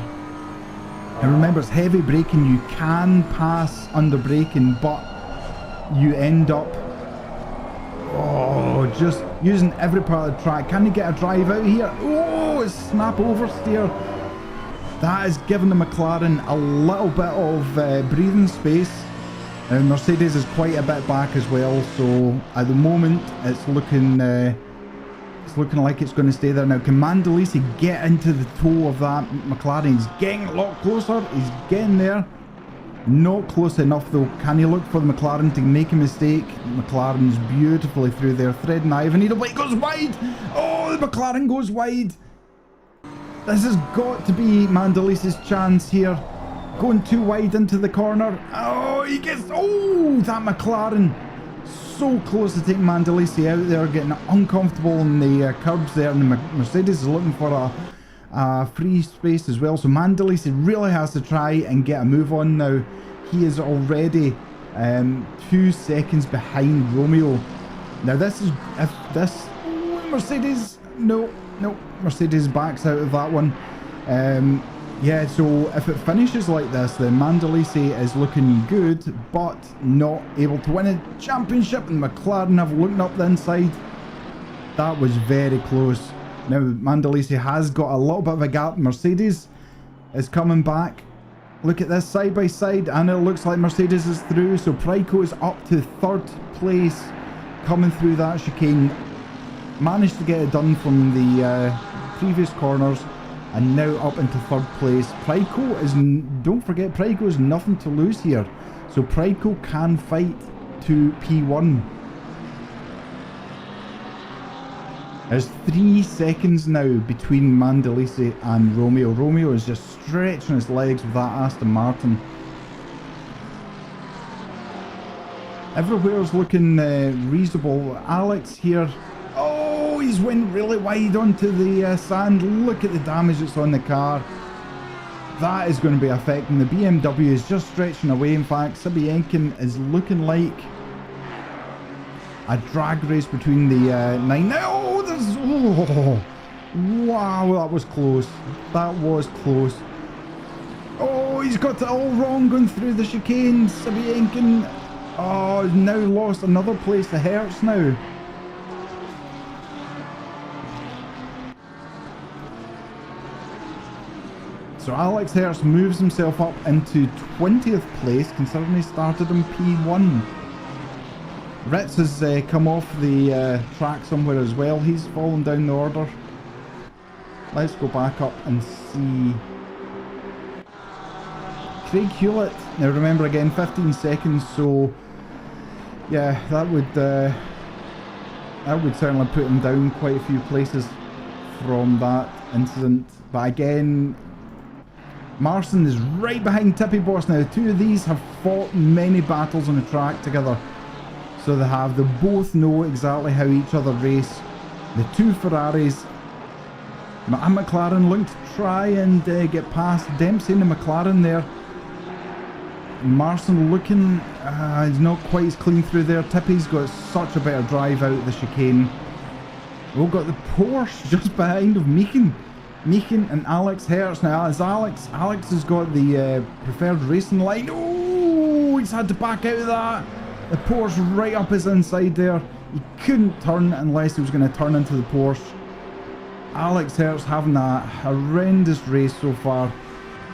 [SPEAKER 1] And remember, it's heavy braking. You can pass under braking, but you end up, oh, just using every part of the track. Can he get a drive out here? Oh, it's snap oversteer. That has given the McLaren a little bit of breathing space. And Mercedes is quite a bit back as well. So at the moment, it's looking like it's going to stay there. Now, can Mandalisi get into the toe of that McLaren? He's getting a lot closer. He's getting there. Not close enough though. Can he look for the McLaren to make a mistake? McLaren's beautifully through there. Threading Ivan. He goes wide. Oh, the McLaren goes wide. This has got to be Mandalisi's chance here. Going too wide into the corner. Oh, he gets, oh, that McLaren. So close to taking Mandalisi out there, getting uncomfortable in the curbs there, and the Mercedes is looking for a free space as well. So Mandalisi really has to try and get a move on now. He is already 2 seconds behind Romeo. Now this is, if this, Mercedes, no, Mercedes backs out of that one. Yeah, so if it finishes like this, then Mandalisi is looking good, but not able to win a championship, and McLaren have looked up the inside. That was very close. Now Mandalisi has got a little bit of a gap. Mercedes is coming back. Look at this side by side, and it looks like Mercedes is through. So Pryko is up to 3rd place, coming through that chicane. Managed to get it done from the previous corners, and now up into 3rd place. Pryko is, don't forget, Pryko has nothing to lose here, so Pryko can fight to P1. There's 3 seconds now between Mandalisi and Romeo. Romeo is just stretching his legs with that Aston Martin. Everywhere's looking reasonable. Alex here, oh, he's went really wide onto the sand. Look at the damage that's on the car. That is going to be affecting. The BMW is just stretching away. In fact, Sibienkin is looking like a drag race between the 9. Oh, there's, oh, wow, that was close. That was close. Oh, he's got it all wrong going through the chicane. Sibienkin, oh, he's now lost another place to Hertz now. So Alex Hertz moves himself up into 20th place, considering he started in P1. Ritz has come off the track somewhere as well. He's fallen down the order. Let's go back up and see Craig Hewlett. Now remember again, 15 seconds, so yeah, that would certainly put him down quite a few places from that incident. But again, Marson is right behind Tippy Boss now. The two of these have fought many battles on the track together. So they have. They both know exactly how each other race. The two Ferraris. And McLaren looking to try and get past Dempsey and the McLaren there. Marson looking, he's not quite as clean through there. Tippy's got such a better drive out of the chicane. We've got the Porsche just behind of Meekin. Meekin and Alex Hertz. Now, as Alex has got the preferred racing line. Oh, he's had to back out of that. The Porsche right up his inside there. He couldn't turn unless he was going to turn into the Porsche. Alex Hertz having a horrendous race so far.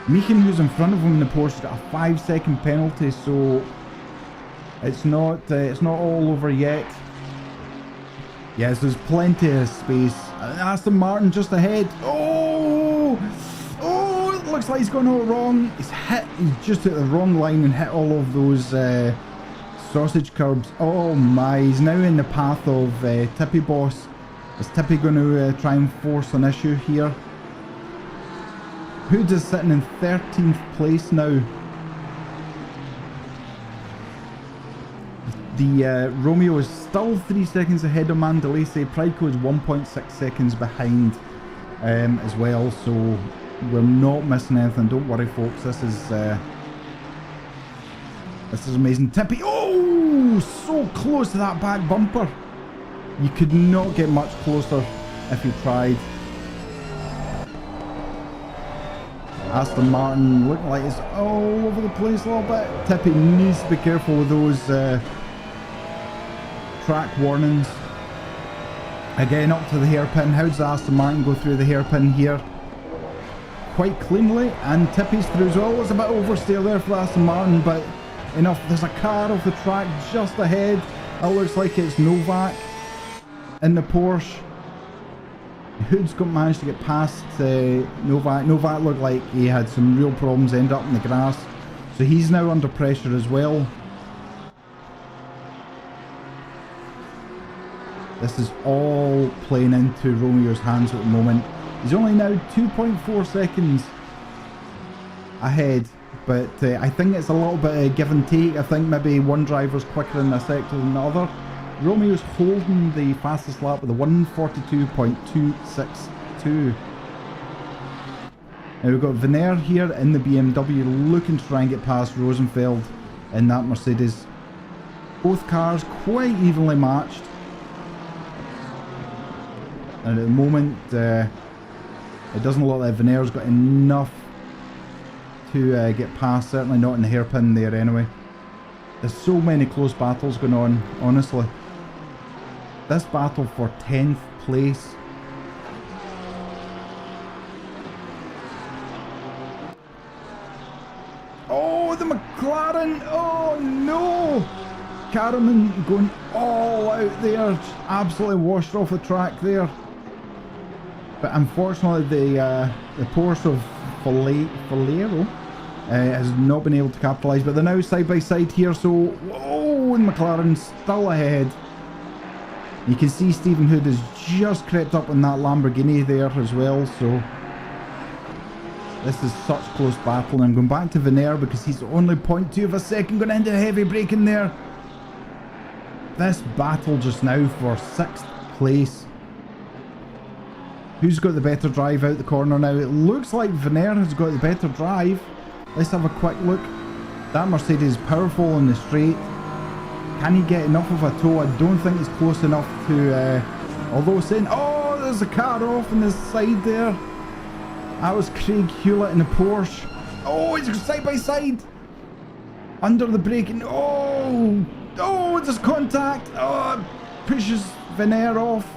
[SPEAKER 1] Meekin, who's in front of him in the Porsche, has got a 5-second penalty, so it's not all over yet. Yes, there's plenty of space. Aston Martin just ahead. Oh, it looks like he's gone all wrong. He's just hit the wrong line and hit all of those sausage curbs. Oh my, he's now in the path of Tippy Boss. Is Tippy going to try and force an issue here? Hood is sitting in 13th place now. The Romeo is still 3 seconds ahead of Mandalese. Pryco is 1.6 seconds behind as well, so we're not missing anything. Don't worry, folks. This is amazing. Tippy, oh, so close to that back bumper. You could not get much closer if you tried. Aston Martin looking like it's all over the place a little bit. Tippy needs to be careful with those track warnings. Again, up to the hairpin. How does Aston Martin go through the hairpin here? Quite cleanly, and Tippy's through as well. It's a bit oversteer there for Aston Martin, but enough. There's a car off the track just ahead. It looks like it's Novak in the Porsche. Hood's managed to get past Novak. Novak looked like he had some real problems, end up in the grass, so he's now under pressure as well. This is all playing into Romeo's hands at the moment. He's only now 2.4 seconds ahead, but I think it's a little bit of give and take. I think maybe one driver's quicker in this sector than the other. Romeo's holding the fastest lap with a 1:42.262. Now we've got Vener here in the BMW looking to try and get past Rosenfeld in that Mercedes. Both cars quite evenly matched. And at the moment, it doesn't look like Vener's got enough to get past, certainly not in the hairpin there anyway. There's so many close battles going on, honestly. This battle for 10th place. Oh, the McLaren! Oh no! Karaman going all out there, absolutely washed off the track there. But unfortunately, the Porsche of Falero has not been able to capitalise. But they're now side by side here, so whoa, and McLaren's still ahead. You can see Stephen Hood has just crept up on that Lamborghini there as well. So this is such close battle. And I'm going back to Vener because he's only 0.2 of a second going into heavy braking there. This battle just now for 6th place. Who's got the better drive out the corner now? It looks like Vener has got the better drive. Let's have a quick look. That Mercedes is powerful in the straight. Can he get enough of a toe? I don't think he's close enough to... although saying... Oh, there's a car off on the side there. That was Craig Hewlett in the Porsche. Oh, he's side by side. Under the braking. Oh, there's contact. Oh, pushes Vener off.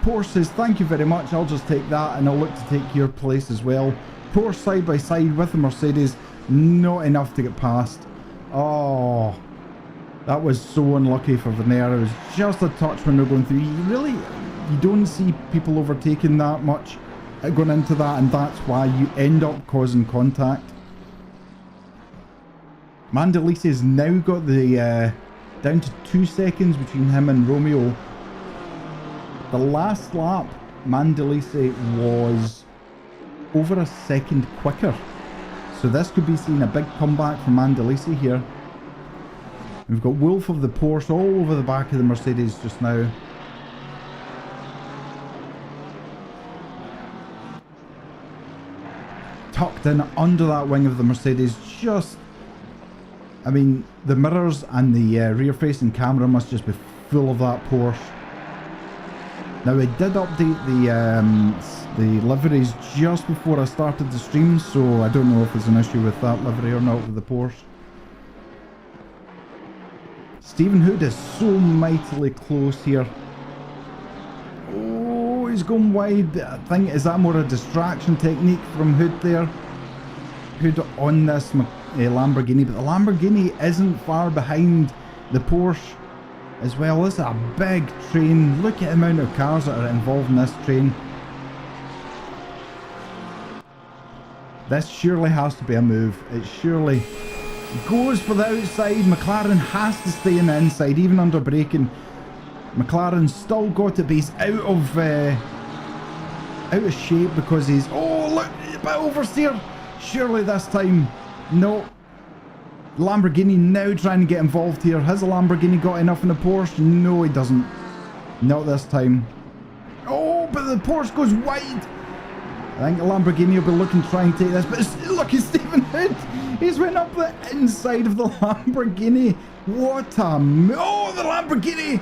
[SPEAKER 1] Porsche says, thank you very much, I'll just take that and I'll look to take your place as well. Porsche side by side with the Mercedes, not enough to get past. Oh, that was so unlucky for Vener. It was just a touch when they're going through. You don't see people overtaking that much going into that, and that's why you end up causing contact. Mandalese has now got the down to 2 seconds between him and Romeo. The last lap, Mandalese was over a second quicker. So this could be seen a big comeback from Mandalese here. We've got Wolf of the Porsche all over the back of the Mercedes just now. Tucked in under that wing of the Mercedes, just... I mean, the mirrors and the rear-facing camera must just be full of that Porsche. Now, it did update the liveries just before I started the stream, so I don't know if there's an issue with that livery or not with the Porsche. Stephen Hood is so mightily close here. Oh, he's going wide. I think, is that more a distraction technique from Hood there? Hood on this Lamborghini, but the Lamborghini isn't far behind the Porsche as well. This is a big train. Look at the amount of cars that are involved in this train. This surely has to be a move. It surely goes for the outside. McLaren has to stay in the inside, even under braking. McLaren's still got it, but he's out of shape because he's, oh look, a bit oversteer. Surely this time, no. Lamborghini now trying to get involved here. Has the Lamborghini got enough in the Porsche? No, he doesn't. Not this time. Oh, but the Porsche goes wide. I think the Lamborghini will be looking to try and take this, but look at Stephen Hood. He's went up the inside of the Lamborghini. What a... Oh, the Lamborghini.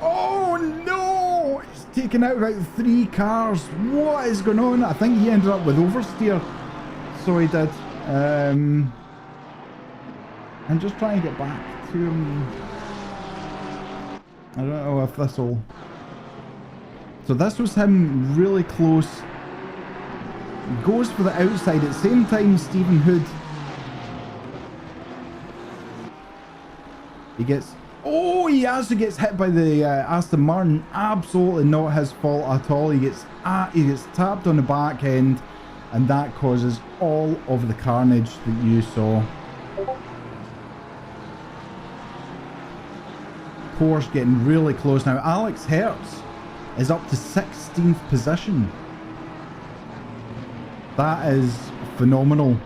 [SPEAKER 1] Oh, no. He's taken out about 3 cars. What is going on? I think he ended up with oversteer. So he did. I'm just trying to get back to him. I don't know if this will... So this was him really close. Goes for the outside. At the same time, Stephen Hood, he gets... Oh, he also gets hit by the Aston Martin. Absolutely not his fault at all. He gets tapped on the back end, and that causes all of the carnage that you saw. Porsche getting really close now. Alex Hertz is up to 16th position. That is phenomenal.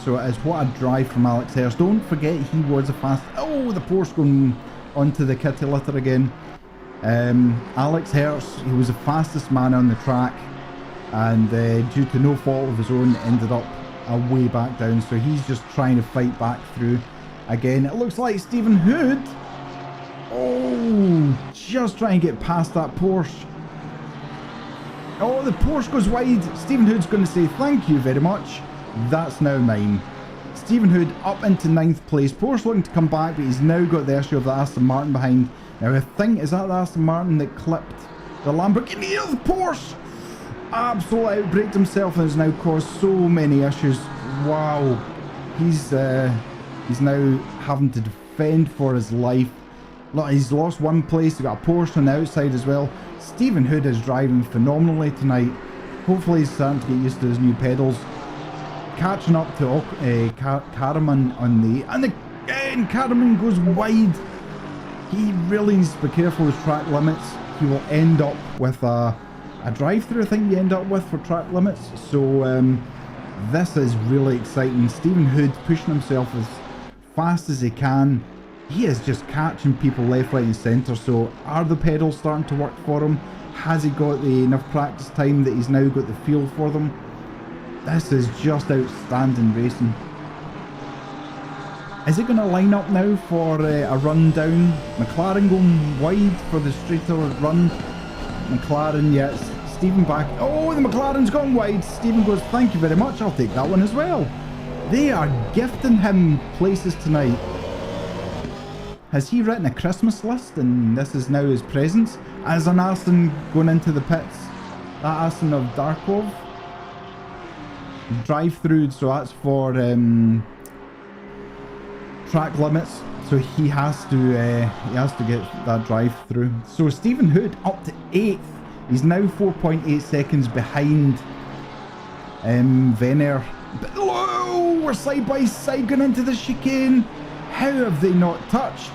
[SPEAKER 1] So it is. What a drive from Alex Hertz. Don't forget he was a fast... Oh, the Porsche going onto the kitty litter again. Alex Hertz, he was the fastest man on the track, and due to no fault of his own, ended up way back down. So he's just trying to fight back through again. It looks like Stephen Hood, oh, just trying to get past that Porsche. Oh, the Porsche goes wide. Stephen Hood's going to say thank you very much. That's now mine. Stephen Hood up into 9th place. Porsche looking to come back, but he's now got the issue of the Aston Martin behind. Now I think, is that the Aston Martin that clipped the Lamborghini? Oh, the Porsche absolutely outbraked himself and has now caused so many issues. Wow. He's now having to defend for his life. Look, he's lost 1 place. He's got a Porsche on the outside as well. Stephen Hood is driving phenomenally tonight. Hopefully he's starting to get used to his new pedals. Catching up to Karaman on the... And again, Karaman goes wide. He really needs to be careful with track limits. He will end up with a drive-through, I think you end up with, for track limits. So this is really exciting. Stephen Hood pushing himself as fast as he can. He is just catching people left, right and centre. So are the pedals starting to work for him? Has he got enough practice time that he's now got the feel for them? This is just outstanding racing. Is he going to line up now for a run down? McLaren going wide for the straighter run. McLaren, yes. Stephen back. Oh, the McLaren's gone wide. Stephen goes, thank you very much. I'll take that one as well. They are gifting him places tonight. Has he written a Christmas list and this is now his presents? As an Aston going into the pits. That Aston of Darkov. Drive through, so that's for track limits. So he has to get that drive through. So Stephen Hood up to 8th. He's now 4.8 seconds behind Venner. But oh, we're side by side going into the chicane. How have they not touched?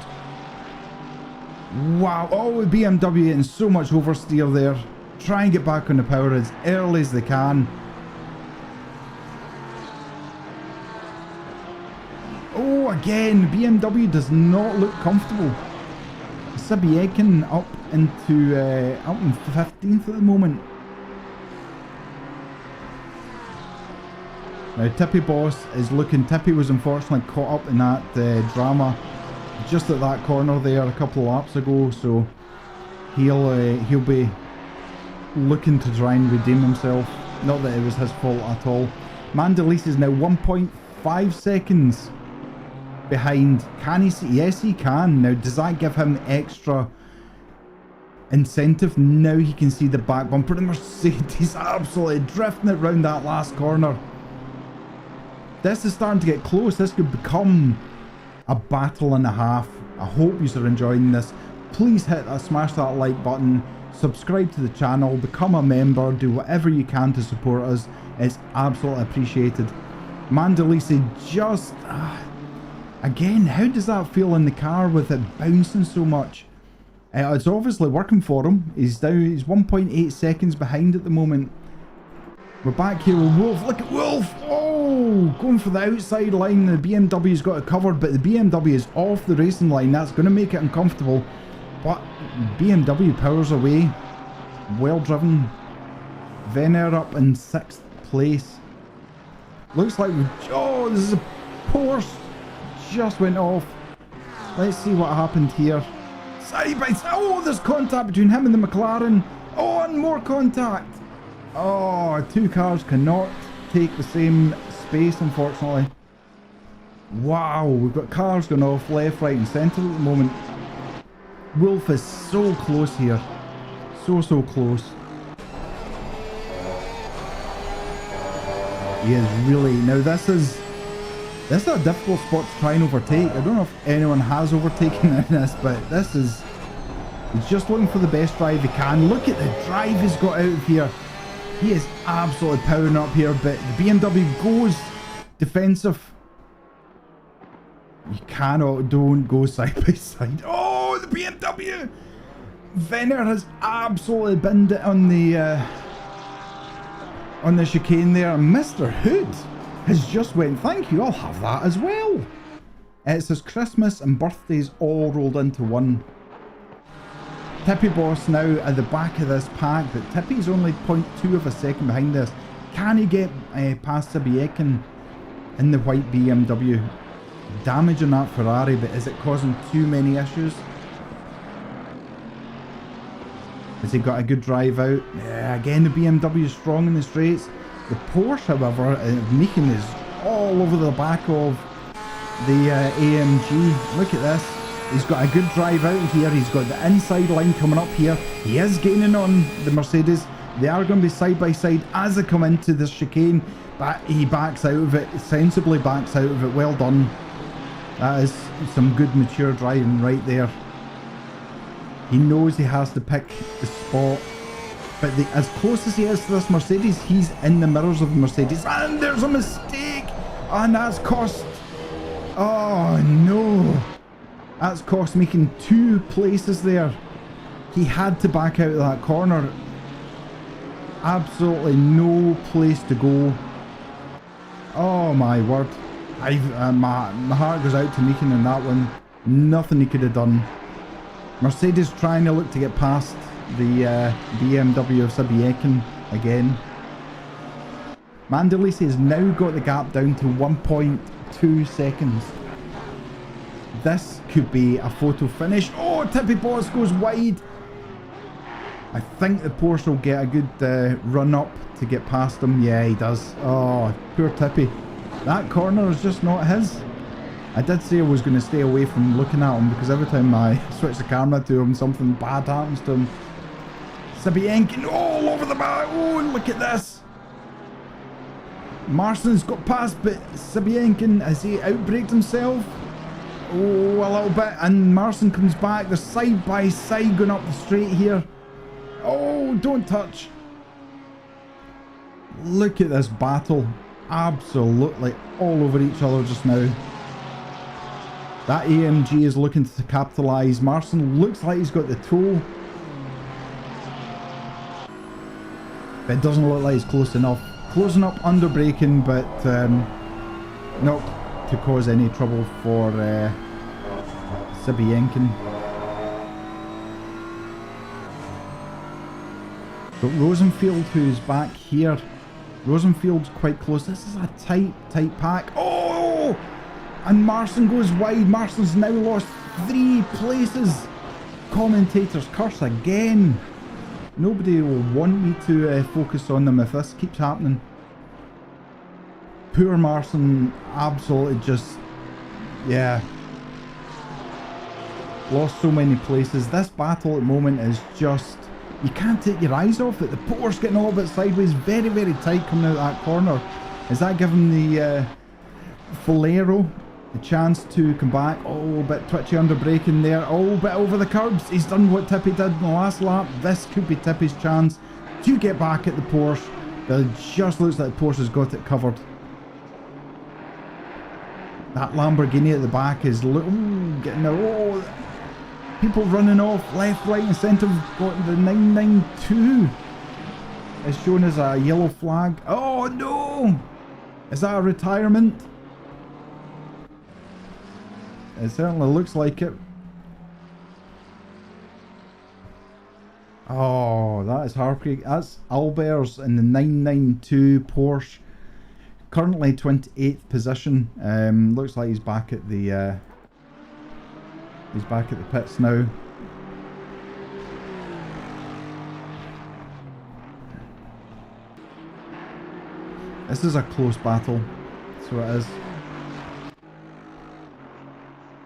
[SPEAKER 1] Wow. Oh, BMW getting so much oversteer there. Try and get back on the power as early as they can. Oh, again, BMW does not look comfortable. Sabiekin up in 15th at the moment. Now Tippy Boss is looking. Tippy was unfortunately caught up in that drama just at that corner there a couple of laps ago, so he'll be looking to try and redeem himself. Not that it was his fault at all. Mandalise is now 1.5 seconds behind. Can he see? Yes, he can. Now, does that give him extra incentive? Now he can see the back bumper. The Mercedes absolutely drifting it round that last corner. This is starting to get close. This could become a battle and a half. I hope you are enjoying this. Please smash that like button, subscribe to the channel, become a member, do whatever you can to support us. It's absolutely appreciated. Mandalise just again, how does that feel in the car with it bouncing so much? It's obviously working for him. He's 1.8 seconds behind at the moment. We're back here with Wolf. Look at Wolf! Oh, going for the outside line. The BMW's got it covered, but the BMW is off the racing line. That's going to make it uncomfortable. But BMW powers away. Well driven. Venner up in 6th place. Looks like oh, this is a Porsche. Just went off. Let's see what happened here. Side by side. Oh, there's contact between him and the McLaren. Oh, and more contact. Oh, two cars cannot take the same space, unfortunately. Wow, we've got cars going off left, right and centre at the moment. Wolf is so close here. So close. He is really... Now this is a difficult spot to try and overtake. I don't know if anyone has overtaken in this, but this is... He's just looking for the best drive he can. Look at the drive he's got out of here. He is absolutely powering up here, but the BMW goes defensive. You don't go side by side. Oh, the BMW! Venner has absolutely binned it on the chicane there. Mr. Hood has just went, thank you, I'll have that as well. It says Christmas and birthdays all rolled into one. Tippy Boss now at the back of this pack, but Tippy's only 0.2 of a second behind this. Can he get past Sabiekin in the white BMW? Damaging that Ferrari, but is it causing too many issues? Has he got a good drive out? Yeah, again the BMW is strong in the straights. The Porsche, however, making is all over the back of the AMG. Look at this. He's got a good drive out here. He's got the inside line coming up here. He is gaining on the Mercedes. They are going to be side by side as they come into this chicane, but he backs out of it, sensibly backs out of it. Well done. That is some good mature driving right there. He knows he has to pick the spot, but as close as he is to this Mercedes, he's in the mirrors of the Mercedes, and there's a mistake, and that's cost. Oh no. That's cost making 2 places there. He had to back out of that corner. Absolutely no place to go. Oh my word. My heart goes out to Meekin in that one. Nothing he could have done. Mercedes trying to look to get past the BMW of Sabiekin again. Mandalise has now got the gap down to 1.2 seconds. This could be a photo finish. Oh, Tippy Boss goes wide. I think the Porsche will get a good run up to get past him. Yeah, he does. Oh, poor Tippy. That corner is just not his. I did say I was going to stay away from looking at him because every time I switch the camera to him, something bad happens to him. Sabiekin all over the back. Oh, and look at this. Marston's got past, but Sabiekin, has he outbraked himself? Oh, a little bit, and Marston comes back. They're side by side going up the straight here. Oh, don't touch. Look at this battle. Absolutely all over each other just now. That AMG is looking to capitalise. Marston looks like he's got the toe, but it doesn't look like he's close enough. Closing up under braking, but not to cause any trouble for Sabiekin. But Rosenfield, who's back here, Rosenfield's quite close. This is a tight pack. Oh! And Marston goes wide. Marston's now lost 3 places. Commentators curse again. Nobody will want me to focus on them if this keeps happening. Poor Marson, absolutely just, yeah, lost so many places. This battle at the moment is just, you can't take your eyes off it. The Porsche getting a little bit sideways, very, very tight coming out that corner. Is that giving the Falero a chance to come back? Oh, a bit twitchy under braking there. Oh, a bit over the curbs. He's done what Tippy did in the last lap. This could be Tippy's chance to get back at the Porsche. But it just looks like the Porsche has got it covered. That Lamborghini at the back is getting people running off left, right and centre. We've got the 992 is shown as a yellow flag. Oh no! Is that a retirement? It certainly looks like it. Oh, that is heartbreaking. That's Albers in the 992 Porsche. Currently 28th position. Looks like he's back at the pits now. This is a close battle, so it is.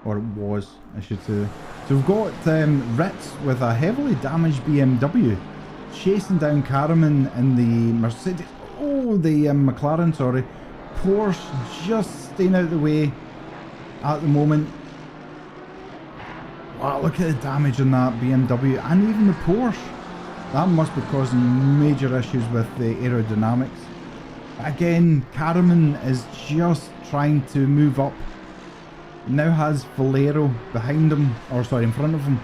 [SPEAKER 1] Or it was, I should say. So we've got Ritz with a heavily damaged BMW chasing down Karaman in the Mercedes. Oh, the McLaren, sorry. Porsche just staying out of the way at the moment. Wow, look at the damage on that BMW and even the Porsche. That must be causing major issues with the aerodynamics. Again, Karaman is just trying to move up. Now has Valero behind him, or sorry, in front of him.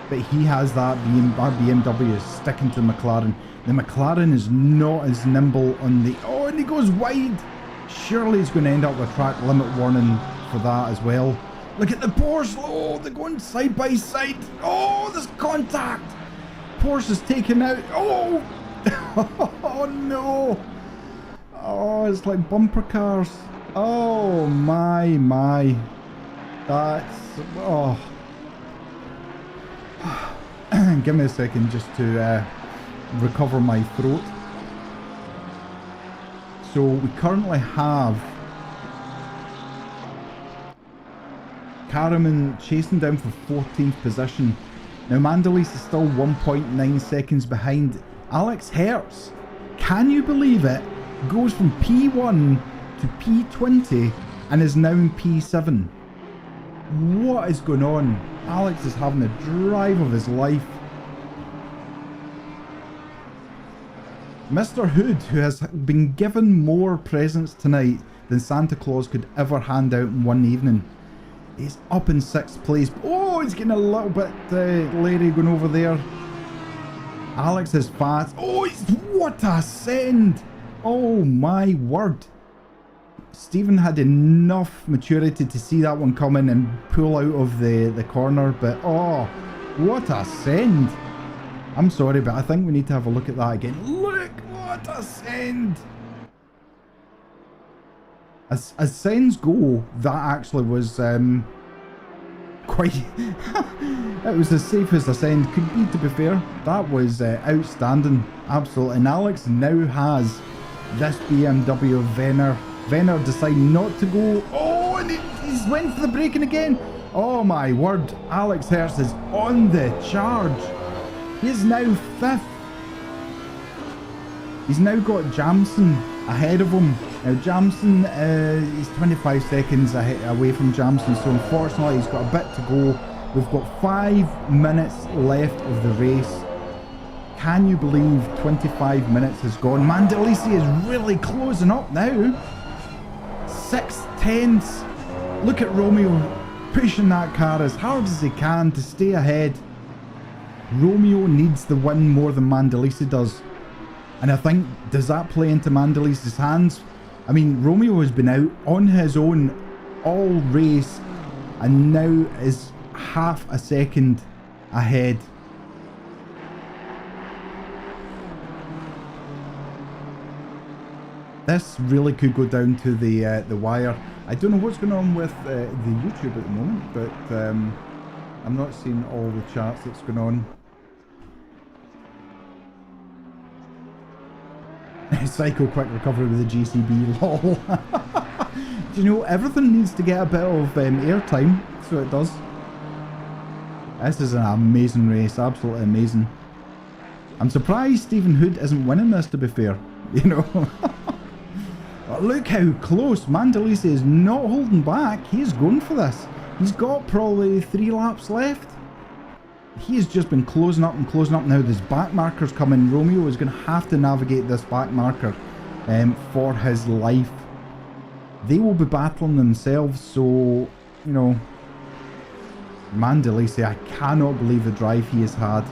[SPEAKER 1] But he has that BMW is sticking to the McLaren. The McLaren is not as nimble on the... Oh, and he goes wide! Surely he's going to end up with a track limit warning for that as well. Look at the Porsche! Oh, they're going side by side! Oh, there's contact! Porsche is taken out! Oh! Oh no! Oh, it's like bumper cars. Oh my. That's... Oh. Give me a second just to recover my throat. So we currently have Karaman chasing down for 14th position. Now Mandalise is still 1.9 seconds behind. Alex Hertz, can you believe it, goes from P1 to P20 and is now in P7. What is going on? Alex is having the drive of his life. Mr. Hood, who has been given more presents tonight than Santa Claus could ever hand out in one evening, is up in 6th place. Oh, he's getting a little bit leery going over there. Alex is fast. Oh, what a send! Oh my word. Stephen had enough maturity to see that one coming and pull out of the corner, but oh, what a send. I'm sorry, but I think we need to have a look at that again. Look, what a send. As sends go, that actually was quite... It was as safe as a send could be, to be fair. That was outstanding, absolutely. And Alex now has this BMW Venner deciding not to go. Oh, and he's went for the braking again. Oh my word, Alex Hertz is on the charge. He is now 5th. He's now got Jamson ahead of him. Now Jamson is 25 seconds away from Jamson, so unfortunately he's got a bit to go. We've got 5 minutes left of the race. Can you believe 25 minutes has gone? Mandalisi is really closing up now. 6/10. Look at Romeo pushing that car as hard as he can to stay ahead. Romeo needs the win more than Mandalisi does. And I think, does that play into Mandalisi's hands? I mean, Romeo has been out on his own all race and now is half a second ahead. This really could go down to the wire. I don't know what's going on with the YouTube at the moment, but I'm not seeing all the chats that's going on. Psycho quick recovery with the GCB, lol. Do you know, everything needs to get a bit of airtime, so it does. This is an amazing race, absolutely amazing. I'm surprised Stephen Hood isn't winning this, to be fair, you know. But look how close, Mandalise is not holding back, he's going for this. He's got probably 3 laps left. He has just been closing up and closing up. Now there's back markers coming. Romeo is going to have to navigate this back marker for his life. They will be battling themselves, so, you know, Mandalise, I cannot believe the drive he has had.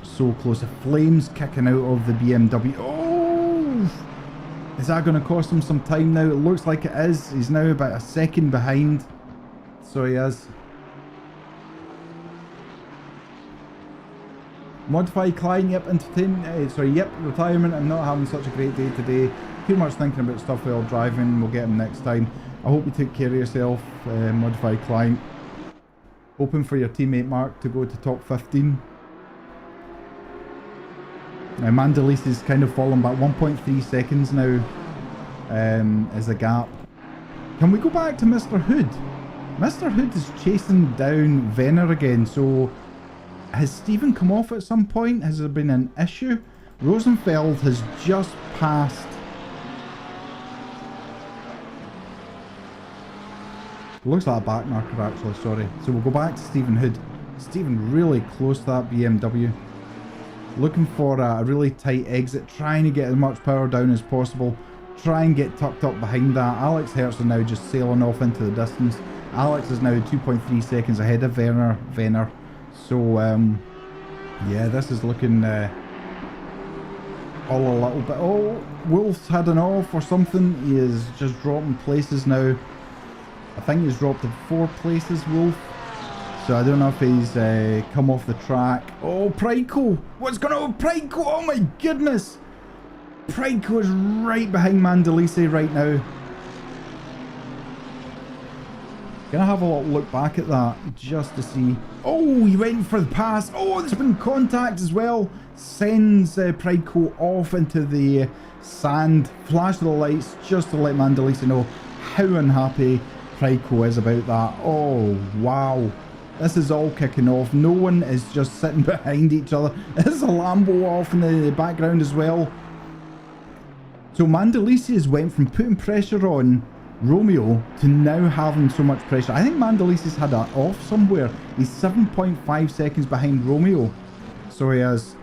[SPEAKER 1] So close. The flames kicking out of the BMW. Oh! Is that going to cost him some time now? It looks like it is. He's now about a second behind. So he is. Modify client, yep, retirement. I'm not having such a great day today. Too much thinking about stuff while driving. We'll get him next time. I hope you take care of yourself, Modify client. Hoping for your teammate Mark to go to top 15. Now Mandalise is kind of fallen back. 1.3 seconds now is the gap. Can we go back to Mr. Hood? Mr. Hood is chasing down Venner again, so has Stephen come off at some point? Has there been an issue? Rosenfeld has just passed. Looks like a back marker actually, sorry. So we'll go back to Stephen Hood. Stephen really close to that BMW. Looking for a really tight exit, trying to get as much power down as possible. Try and get tucked up behind that. Alex Hertz are now just sailing off into the distance. Alex is now 2.3 seconds ahead of Venner. So, yeah, this is looking all a little bit... Oh, Wolf's had an off or something. He is just dropping places now. I think he's dropped to 4 places, Wolf. So I don't know if he's come off the track. Oh, Pryko! What's going on with Pryko? Oh my goodness! Pryko is right behind Mandalise right now. Gonna have a little look back at that just to see. Oh, he went for the pass. Oh, there's been contact as well. Sends Pryko off into the sand. Flash of the lights just to let Mandalise know how unhappy Pryko is about that. Oh, wow. This is all kicking off. No one is just sitting behind each other. There's a Lambo off in the background as well. So Mandalise has went from putting pressure on Romeo to now having so much pressure. I think Mandalise has had that off somewhere. He's 7.5 seconds behind Romeo. So he is.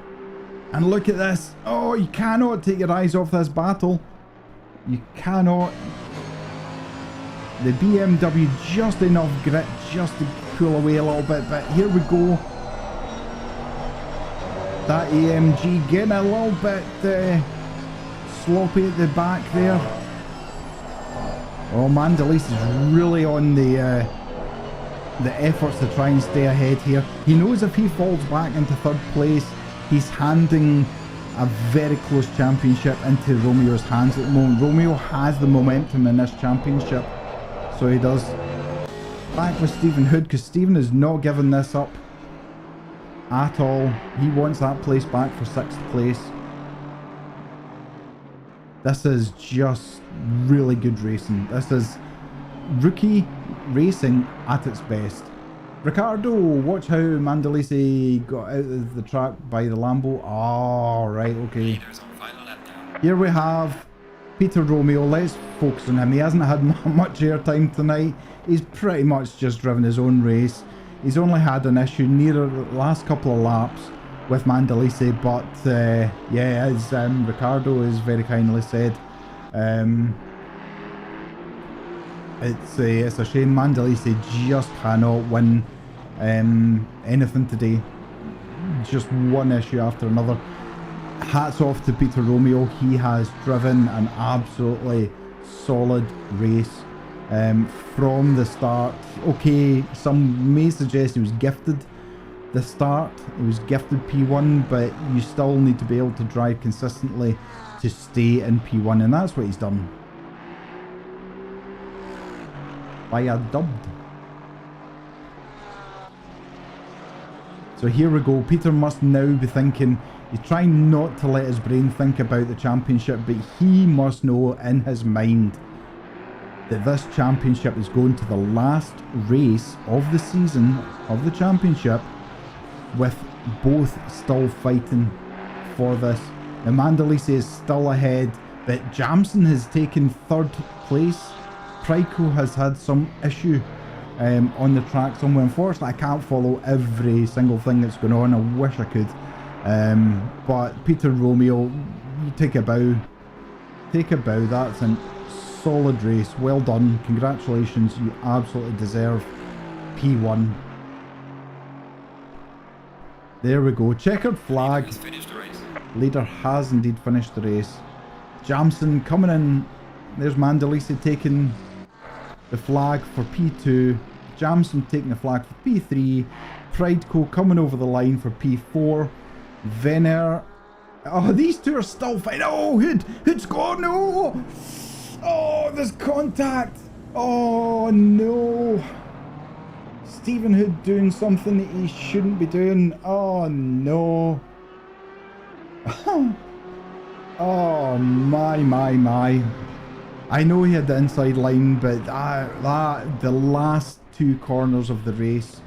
[SPEAKER 1] And look at this. Oh, you cannot take your eyes off this battle. You cannot. The BMW just enough grit just to pull away a little bit. But here we go. That AMG getting a little bit sloppy at the back there. Oh, Mandalise is really on the efforts to try and stay ahead here. He knows if he falls back into 3rd place, he's handing a very close championship into Romeo's hands at the moment. Romeo has the momentum in this championship, so he does. Back with Stephen Hood, because Stephen is not giving this up at all. He wants that place back for 6th place. This is just really good racing. This is rookie racing at its best. Ricardo, watch how Mandalise got out of the track by the Lambo. Oh, right, okay. Here we have Peter Romeo. Let's focus on him. He hasn't had much airtime tonight. He's pretty much just driven his own race. He's only had an issue near the last couple of laps with Mandalise, but yeah, as Ricardo has very kindly said, it's a shame Mandalise just cannot win anything today. Just one issue after another. Hats off to Peter Romeo. He has driven an absolutely solid race from the start. Okay, some may suggest he was gifted the start. He was gifted P1, but you still need to be able to drive consistently to stay in P1, and that's what he's done. By a dubbed. So here we go. Peter must now be thinking He's trying not to let his brain think about the championship, but he must know in his mind that this championship is going to the last race of the season of the championship, with both still fighting for this. Now Mandalise is still ahead, but Jamson has taken third place. Pryko has had some issue on the track somewhere. Unfortunately, I can't follow every single thing that's going on. I wish I could. But Peter Romeo, you take a bow. Take a bow. That's a solid race. Well done. Congratulations. You absolutely deserve P1. There we go. Checkered flag. Leader has indeed finished the race. Jamson coming in. There's Mandalise taking the flag for P2. Jamson taking the flag for P3. Prideco coming over the line for P4. Venner. Oh, these two are still fighting. Oh, Hood's gone. No. Oh, there's contact. Oh, no. Stephen Hood doing something that he shouldn't be doing. Oh, no. Oh, my. I know he had the inside line, but the last two corners of the race.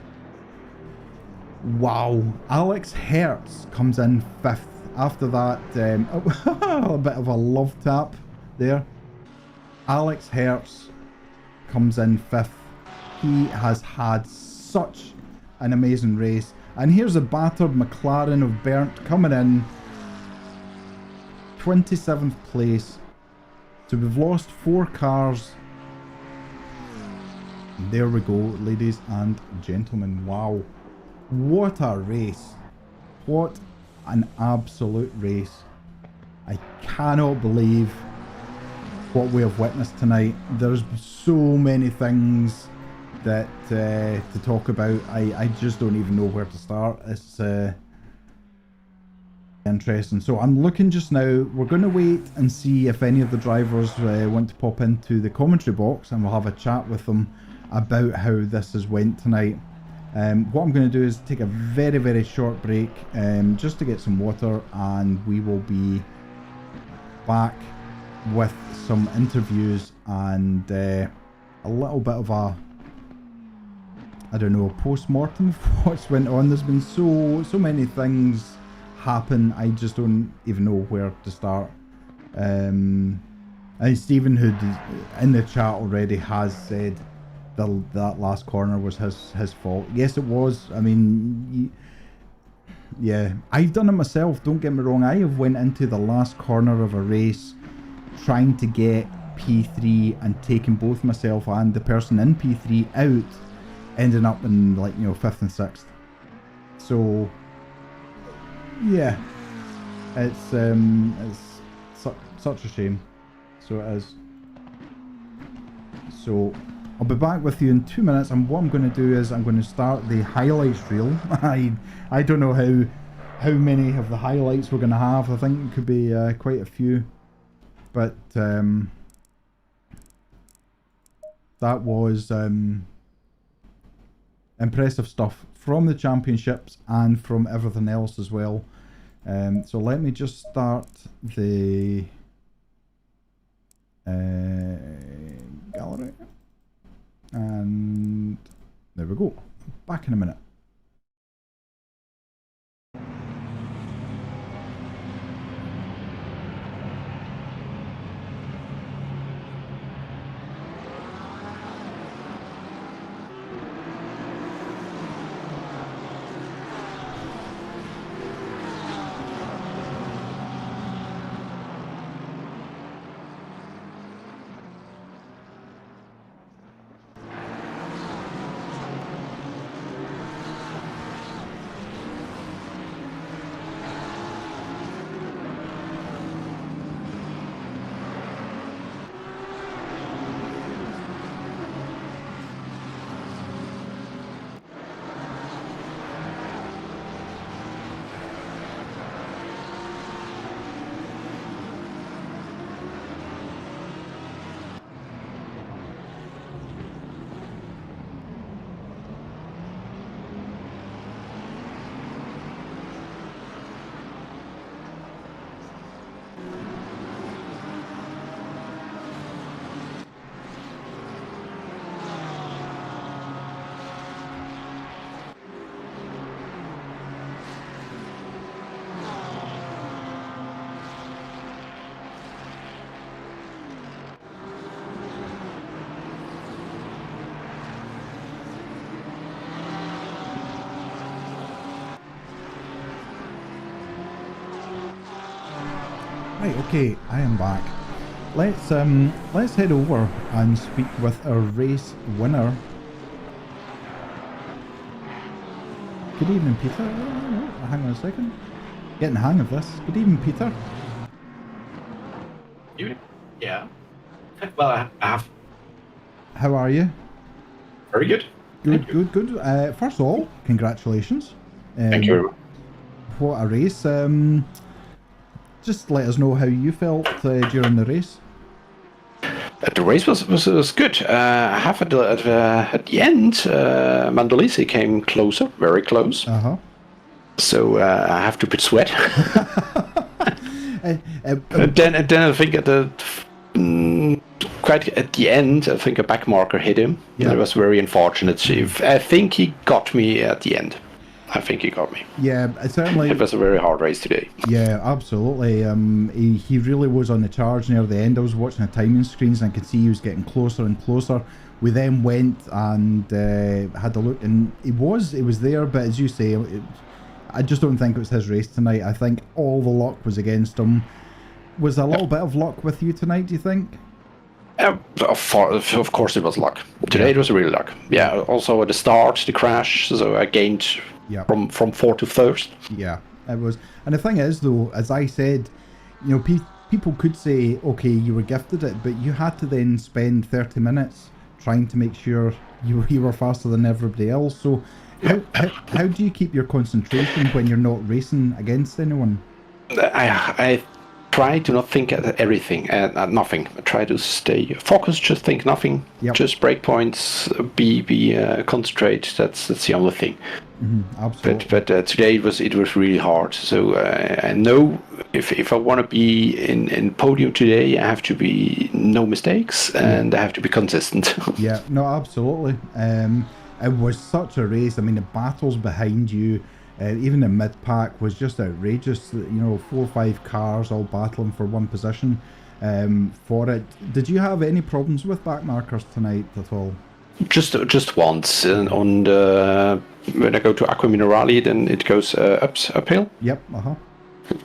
[SPEAKER 1] Wow. Alex Hertz comes in 5th. After that, a bit of a love tap there. Alex Hertz comes in 5th. He has had such an amazing race. And here's a battered McLaren of Bernd coming in 27th place. So we've lost 4 cars. There we go, ladies and gentlemen. Wow. What a race. What an absolute race. I cannot believe what we have witnessed tonight. There's so many things that to talk about. I just don't even know where to start. It's interesting. So I'm looking just now. We're going to wait and see if any of the drivers want to pop into the commentary box, and we'll have a chat with them about how this has went tonight. What I'm going to do is take a very, very short break just to get some water, and we will be back with some interviews and a little bit of a, I don't know, post-mortem of what's went on. There's been so many things happen, I just don't even know where to start. And Stephen Hood in the chat already has said that last corner was his fault. Yes, it was. I mean, yeah, I've done it myself, don't get me wrong. I have went into the last corner of a race trying to get P3 and taking both myself and the person in P3 out, ending up in, like, you know, 5th and 6th. So yeah, it's such a shame. So it is. So I'll be back with you in 2 minutes, and what I'm going to do is I'm going to start the highlights reel. I don't know how many of the highlights we're going to have. I think it could be quite a few, but that was impressive stuff from the championships and from everything else as well. So let me just start the gallery, and there we go. Back in a minute. Right, okay, I am back. Let's head over and speak with our race winner. Good evening, Peter. Hang on a second. Getting the hang of this. Good evening, Peter.
[SPEAKER 3] Yeah. Well, I have.
[SPEAKER 1] How are you?
[SPEAKER 3] Very good.
[SPEAKER 1] Good. First of all, congratulations.
[SPEAKER 3] Thank you.
[SPEAKER 1] What a race. Just let us know how you felt during the race.
[SPEAKER 3] The race was good. I have at the end, Mandolisi came closer, very close. So I have to put sweat. And then I think at the quite at the end, I think a back marker hit him. Yeah. It was very unfortunate. I think he got me at the end. I think he got me.
[SPEAKER 1] Yeah, certainly.
[SPEAKER 3] It was a very hard race today.
[SPEAKER 1] Yeah, absolutely. He really was on the charge near the end. I was watching the timing screens and I could see he was getting closer and closer. We then went and had a look, and he was there. But as you say, I just don't think it was his race tonight. I think all the luck was against him. Was a little bit of luck with you tonight, do you think?
[SPEAKER 3] Of course it was luck. Today it was really luck. Yeah, also at the start, the crash, so I gained from 4th to 1st.
[SPEAKER 1] Yeah, it was. And the thing is, though, as I said, you know, people could say, okay, you were gifted it, but you had to then spend 30 minutes trying to make sure you were faster than everybody else. So how do you keep your concentration when you're not racing against anyone?
[SPEAKER 3] I try to not think at everything and nothing. I try to stay focused, just think nothing, just break points, be concentrate. That's the only thing.
[SPEAKER 1] Absolutely.
[SPEAKER 3] But today it was really hard. So I know if I want to be in podium today, I have to be no mistakes and I have to be consistent.
[SPEAKER 1] Yeah, no, absolutely. It was such a race. I mean, the battles behind you. Even the mid-pack was just outrageous. You know, 4 or 5 cars all battling for one position for it. Did you have any problems with back markers tonight at all?
[SPEAKER 3] Just once. On when I go to Aqua Minerali, then it goes uphill.
[SPEAKER 1] Yep.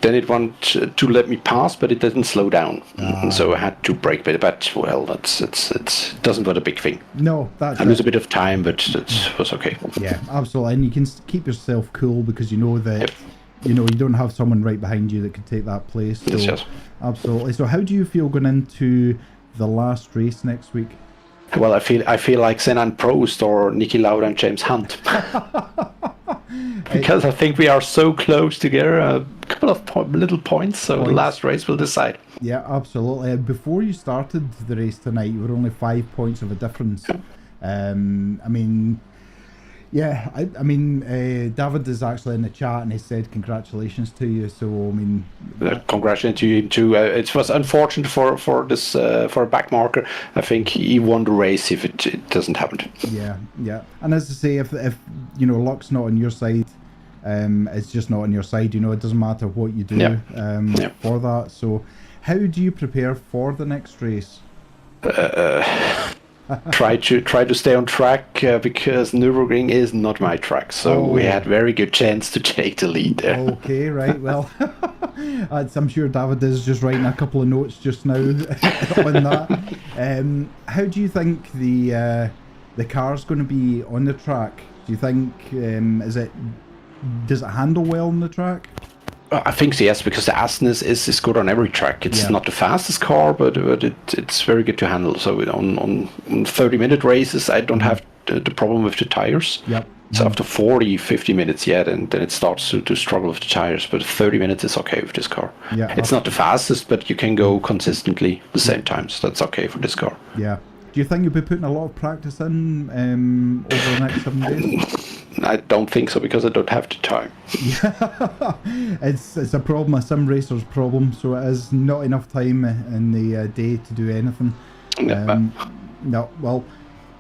[SPEAKER 3] Then it wanted to let me pass, but it didn't slow down, so I had to brake. But well, it doesn't was a big thing.
[SPEAKER 1] No,
[SPEAKER 3] I lose a bit of time, but it was okay.
[SPEAKER 1] Yeah, absolutely, and you can keep yourself cool because you know that you don't have someone right behind you that could take that place. So,
[SPEAKER 3] yes.
[SPEAKER 1] Absolutely. So, how do you feel going into the last race next week?
[SPEAKER 3] Well, I feel like Zenan Prost or Niki Lauda and James Hunt. Because I think we are so close together, a couple of little points, so the last race will decide.
[SPEAKER 1] Yeah, absolutely. Before you started the race tonight, you were only 5 points of a difference. I mean, David is actually in the chat and he said congratulations to you. So, I mean...
[SPEAKER 3] congratulations to you too. It was unfortunate for this for a back marker. I think he won the race if it doesn't happen.
[SPEAKER 1] Yeah. And as I say, if you know, luck's not on your side, it's just not on your side. You know, it doesn't matter what you do for that. So, how do you prepare for the next race?
[SPEAKER 3] Try to stay on track because Nürburgring is not my track, so we had very good chance to take the lead there.
[SPEAKER 1] Okay, right. Well, I'm sure David is just writing a couple of notes just now on that. How do you think the car's going to be on the track? Do you think does it handle well on the track?
[SPEAKER 3] I think so, yes, because the Aston is good on every track. It's not the fastest car, but it's very good to handle. So on 30-minute races, I don't have the problem with the tires.
[SPEAKER 1] Yep.
[SPEAKER 3] So after 40, 50 minutes, then it starts to struggle with the tires. But 30 minutes is okay with this car.
[SPEAKER 1] Yeah.
[SPEAKER 3] It's not the fastest, but you can go consistently the same time. So that's okay for this car.
[SPEAKER 1] Yeah. Do you think you'll be putting a lot of practice in over the next 7 days?
[SPEAKER 3] I don't think so because I don't have the time.
[SPEAKER 1] Yeah, it's a problem, a sim racer's problem. So it is not enough time in the day to do anything. No, well,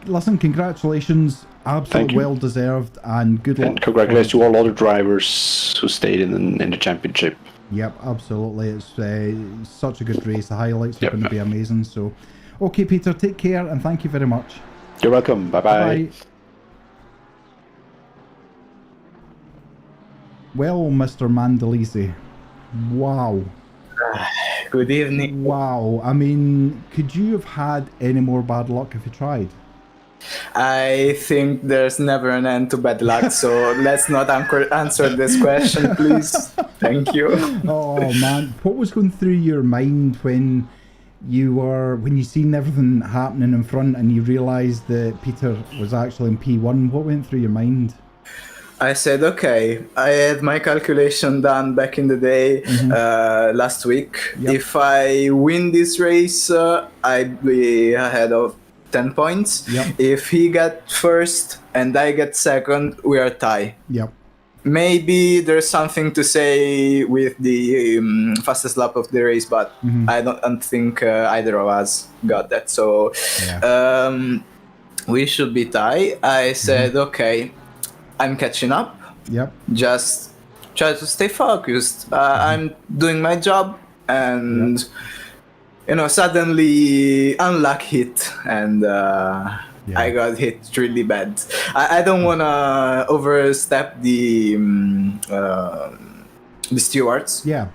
[SPEAKER 1] listen, congratulations, absolutely well deserved, and good luck.
[SPEAKER 3] And congratulations to all other drivers who stayed in the championship.
[SPEAKER 1] Yep, absolutely. It's such a good race. The highlights are going to be amazing. So, okay, Peter, take care and thank you very much.
[SPEAKER 3] You're welcome. Bye-bye.
[SPEAKER 1] Well, Mr. Mandolisi, wow.
[SPEAKER 4] Good evening.
[SPEAKER 1] Wow. I mean, could you have had any more bad luck if you tried?
[SPEAKER 4] I think there's never an end to bad luck, so let's not answer this question, please. Thank you.
[SPEAKER 1] Oh man, what was going through your mind when you seen everything happening in front and you realised that Peter was actually in P1? What went through your mind?
[SPEAKER 4] I said, okay, I had my calculation done back in the day, last week.
[SPEAKER 1] Yep.
[SPEAKER 4] If I win this race, I'd be ahead of 10 points.
[SPEAKER 1] Yep.
[SPEAKER 4] If he got first and I get second, we are tie.
[SPEAKER 1] Yep.
[SPEAKER 4] Maybe there's something to say with the fastest lap of the race, but I don't think either of us got that. So we should be tie. I said, okay, I'm catching up.
[SPEAKER 1] Yep.
[SPEAKER 4] Just try to stay focused. I'm doing my job, and suddenly unluck hit, and I got hit really bad. I don't wanna overstep the stewards.
[SPEAKER 1] Yeah.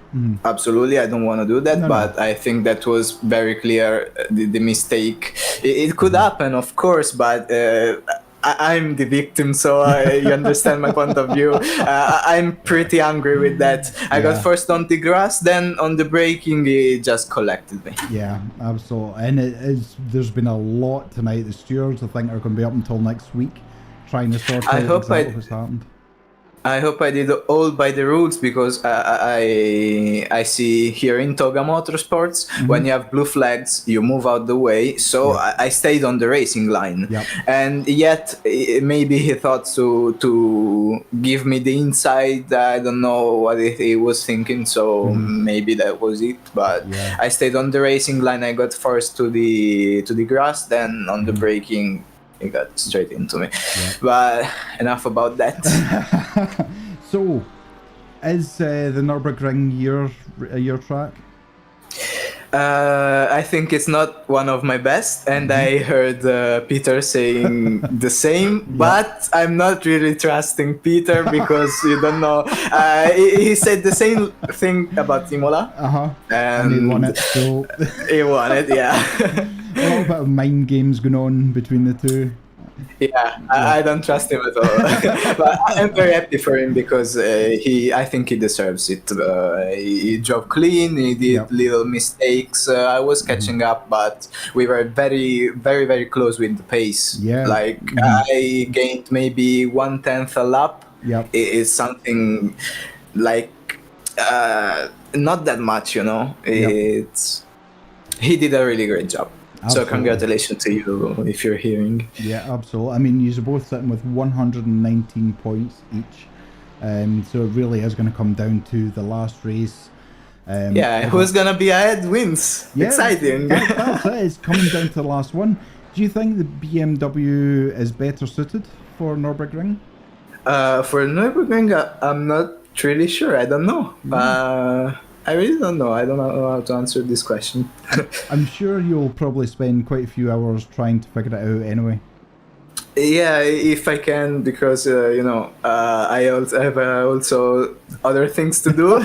[SPEAKER 4] Absolutely, I don't want to do that,
[SPEAKER 1] No.
[SPEAKER 4] but I think that was very clear, the mistake. It could happen, of course, but I'm the victim, so you understand my point of view. I'm pretty angry with that. I got first on the grass, then on the braking, it just collected me.
[SPEAKER 1] Yeah, absolutely. And there's been a lot tonight. The stewards, I think, are going to be up until next week trying to sort out exactly what's happened.
[SPEAKER 4] I hope I did all by the rules, because I see here in TOGA Motorsports, when you have blue flags, you move out the way. So I stayed on the racing line.
[SPEAKER 1] Yep.
[SPEAKER 4] And yet, maybe he thought to give me the inside. I don't know what he was thinking, so maybe that was it. But I stayed on the racing line. I got first to the grass, then on the braking, he got straight into me. But enough about that.
[SPEAKER 1] So, is the Nürburgring your track?
[SPEAKER 4] I think it's not one of my best, and I heard Peter saying the same, but I'm not really trusting Peter, because you don't know. He said the same thing about Imola.
[SPEAKER 1] And he won it, so...
[SPEAKER 4] He won it, yeah.
[SPEAKER 1] A little bit of mind games going on between the two.
[SPEAKER 4] I don't trust him at all. But I'm very happy for him, because I think he deserves it. He drove clean, he did little mistakes. I was catching up, but we were very, very, very close with the pace. I gained maybe 1/10 a lap. It is something like not that much, It's he did a really great job. Absolutely. So congratulations to you if you're hearing.
[SPEAKER 1] Yeah, absolutely. I mean, you're both sitting with 119 points each. So it really is going to come down to the last race.
[SPEAKER 4] Who's going to be ahead wins. Yeah, exciting.
[SPEAKER 1] That's it. It's coming down to the last one. Do you think the BMW is better suited for Nürburgring?
[SPEAKER 4] For Nürburgring, I'm not really sure. I don't know. I really don't know. I don't know how to answer this question.
[SPEAKER 1] I'm sure you'll probably spend quite a few hours trying to figure it out anyway.
[SPEAKER 4] Yeah, if I can, because I also have also other things to do.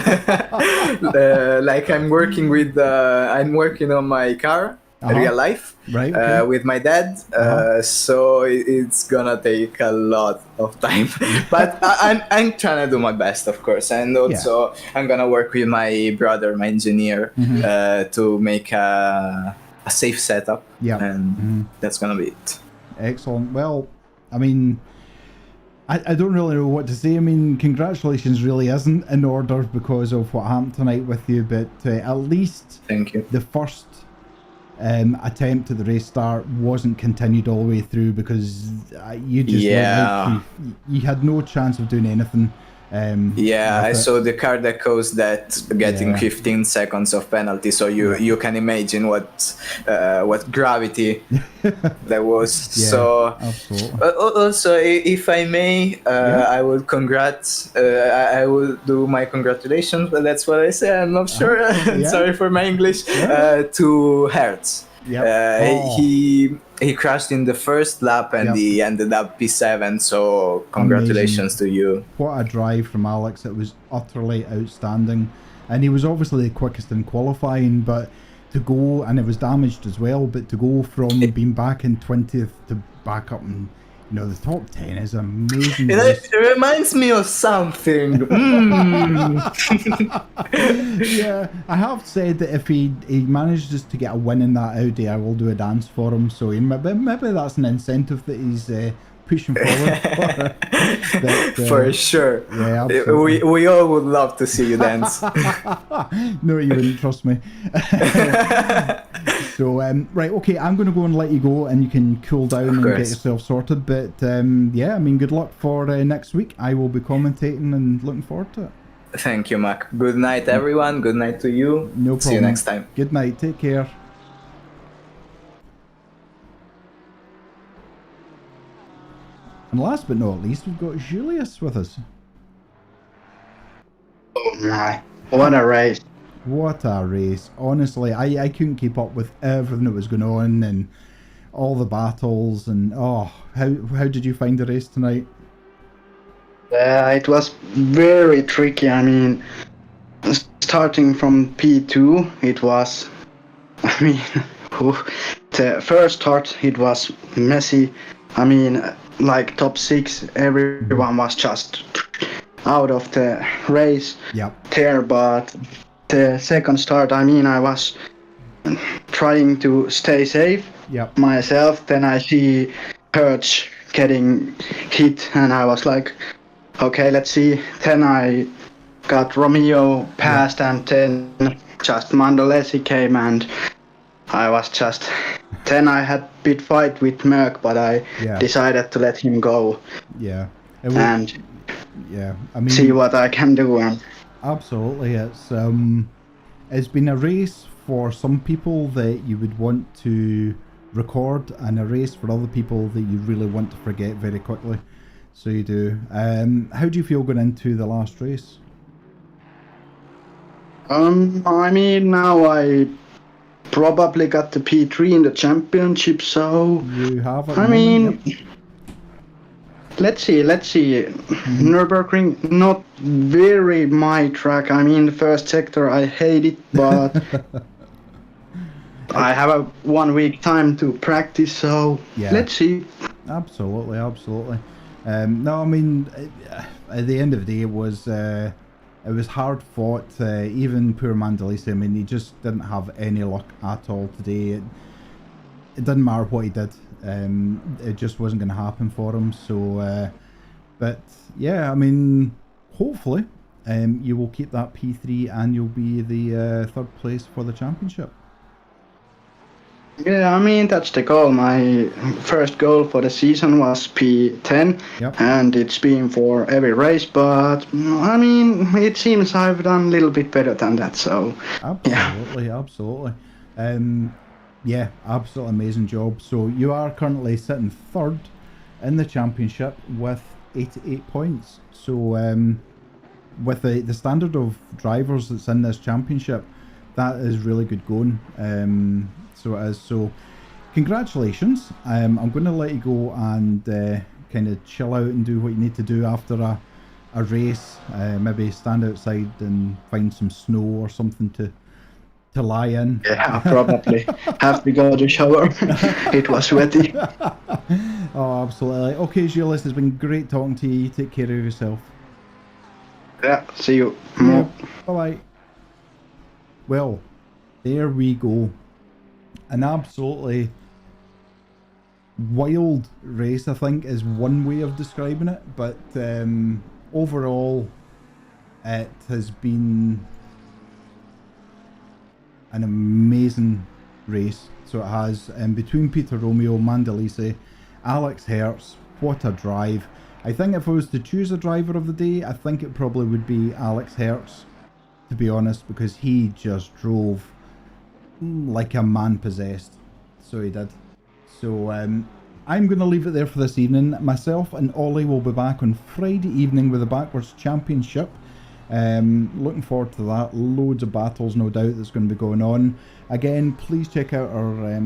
[SPEAKER 4] Like I'm working on my car. Real life,
[SPEAKER 1] right? Okay.
[SPEAKER 4] With my dad, so it's gonna take a lot of time. But I'm trying to do my best, of course, and also I'm gonna work with my brother, my engineer, to make a safe setup. And that's gonna be it.
[SPEAKER 1] Excellent. Well, I mean, I don't really know what to say. I mean, congratulations really isn't in order because of what happened tonight with you, but at least
[SPEAKER 4] thank you.
[SPEAKER 1] The first attempt at the race start wasn't continued all the way through, because you just you had no chance of doing anything.
[SPEAKER 4] I saw the car that caused that getting 15 seconds of penalty, so you can imagine what gravity that was. So also, if I may, I will I will do my congratulations, but that's what I say. I'm not sure. Sorry for my English. To Hertz. He crashed in the first lap and he ended up P7, so congratulations to you.
[SPEAKER 1] What a drive from Alex. It was utterly outstanding. and he was obviously the quickest in qualifying, but to go, and it was damaged as well, but to go from being back in 20th to back up in, the top 10 is amazing.
[SPEAKER 4] It reminds me of something.
[SPEAKER 1] Yeah, I have said that if he manages to get a win in that Audi, I will do a dance for him. So maybe that's an incentive that he's pushing forward for. But,
[SPEAKER 4] for sure.
[SPEAKER 1] Yeah, absolutely.
[SPEAKER 4] We all would love to see you dance.
[SPEAKER 1] No, you wouldn't, trust me. So, right, okay, I'm going to go and let you go, and you can cool down and get yourself sorted. But yeah, I mean, good luck for next week. I will be commentating and looking forward to it.
[SPEAKER 4] Thank you, Mac. Good night, everyone. Good night to you.
[SPEAKER 1] No problem.
[SPEAKER 4] See you next time.
[SPEAKER 1] Good night. Take care. And last but not least, we've got Julius with us.
[SPEAKER 5] Oh my, what a race.
[SPEAKER 1] What a race. Honestly, I couldn't keep up with everything that was going on and all the battles. And how did you find the race tonight?
[SPEAKER 5] It was very tricky. I mean, starting from P2, it was, the first start, it was messy. I mean, like top 6, everyone was just out of the race there, but the second start, I mean, I was trying to stay safe myself. Then I see Hertz getting hit, and I was like, okay, let's see. Then I got Romeo passed, and then just Mandolesi came, and I was just... Then I had a bit fight with Merck, but I decided to let him go.
[SPEAKER 1] Yeah.
[SPEAKER 5] And
[SPEAKER 1] I mean,
[SPEAKER 5] see what I can do.
[SPEAKER 1] Absolutely, it's been a race for some people that you would want to record, and a race for other people that you really want to forget very quickly. So you do. How do you feel going into the last race?
[SPEAKER 5] I mean, now I probably got the P3 in the championship, so
[SPEAKER 1] you have it.
[SPEAKER 5] I mean, let's see. Nürburgring, not very my track. I mean, the first sector I hate it, but I have a 1 week time to practice, so let's see.
[SPEAKER 1] Absolutely. No, I mean, at the end of the day, it was hard fought. Even poor Mandolesi, I mean, he just didn't have any luck at all today. It didn't matter what he did. It just wasn't going to happen for him. So, but yeah, I mean, hopefully, you will keep that P3 and you'll be the third place for the championship.
[SPEAKER 5] Yeah, I mean, that's the goal. My first goal for the season was P10, and it's been for every race, but I mean, it seems I've done a little bit better than that, so
[SPEAKER 1] absolutely. Yeah, absolutely amazing job. So you are currently sitting third in the championship with 88 points. So with the standard of drivers that's in this championship, that is really good going. So it is. So congratulations. I'm going to let you go and kind of chill out and do what you need to do after a race. Maybe stand outside and find some snow or something to lie in.
[SPEAKER 5] Yeah, probably have to go to shower. It was sweaty.
[SPEAKER 1] Oh, absolutely. Okay, Julius, it's been great talking to you. Take care of yourself.
[SPEAKER 5] Yeah, see you.
[SPEAKER 1] Yeah, bye-bye. Well, there we go. An absolutely wild race, I think, is one way of describing it. But overall, it has been an amazing race. So it has, between Peter Romeo, Mandolesi, Alex Hertz, what a drive. I think if I was to choose a driver of the day, I think it probably would be Alex Hertz, to be honest, because he just drove like a man possessed. So he did. So I'm going to leave it there for this evening. Myself and Ollie will be back on Friday evening with the Backwards Championship. Looking forward to that. Loads of battles, no doubt, that's going to be going on. Again, please check out our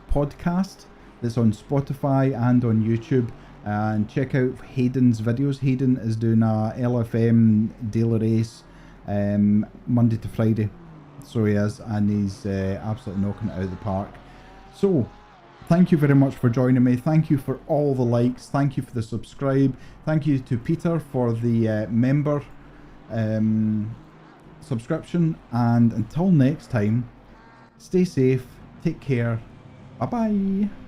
[SPEAKER 1] podcast that's on Spotify and on YouTube, and check out Hayden's videos. Hayden is doing a LFM daily race Monday to Friday. So he is, and he's absolutely knocking it out of the park. So, thank you very much for joining me. Thank you for all the likes. Thank you for the subscribe. Thank you to Peter for the member subscription. And until next time, stay safe, take care, bye bye.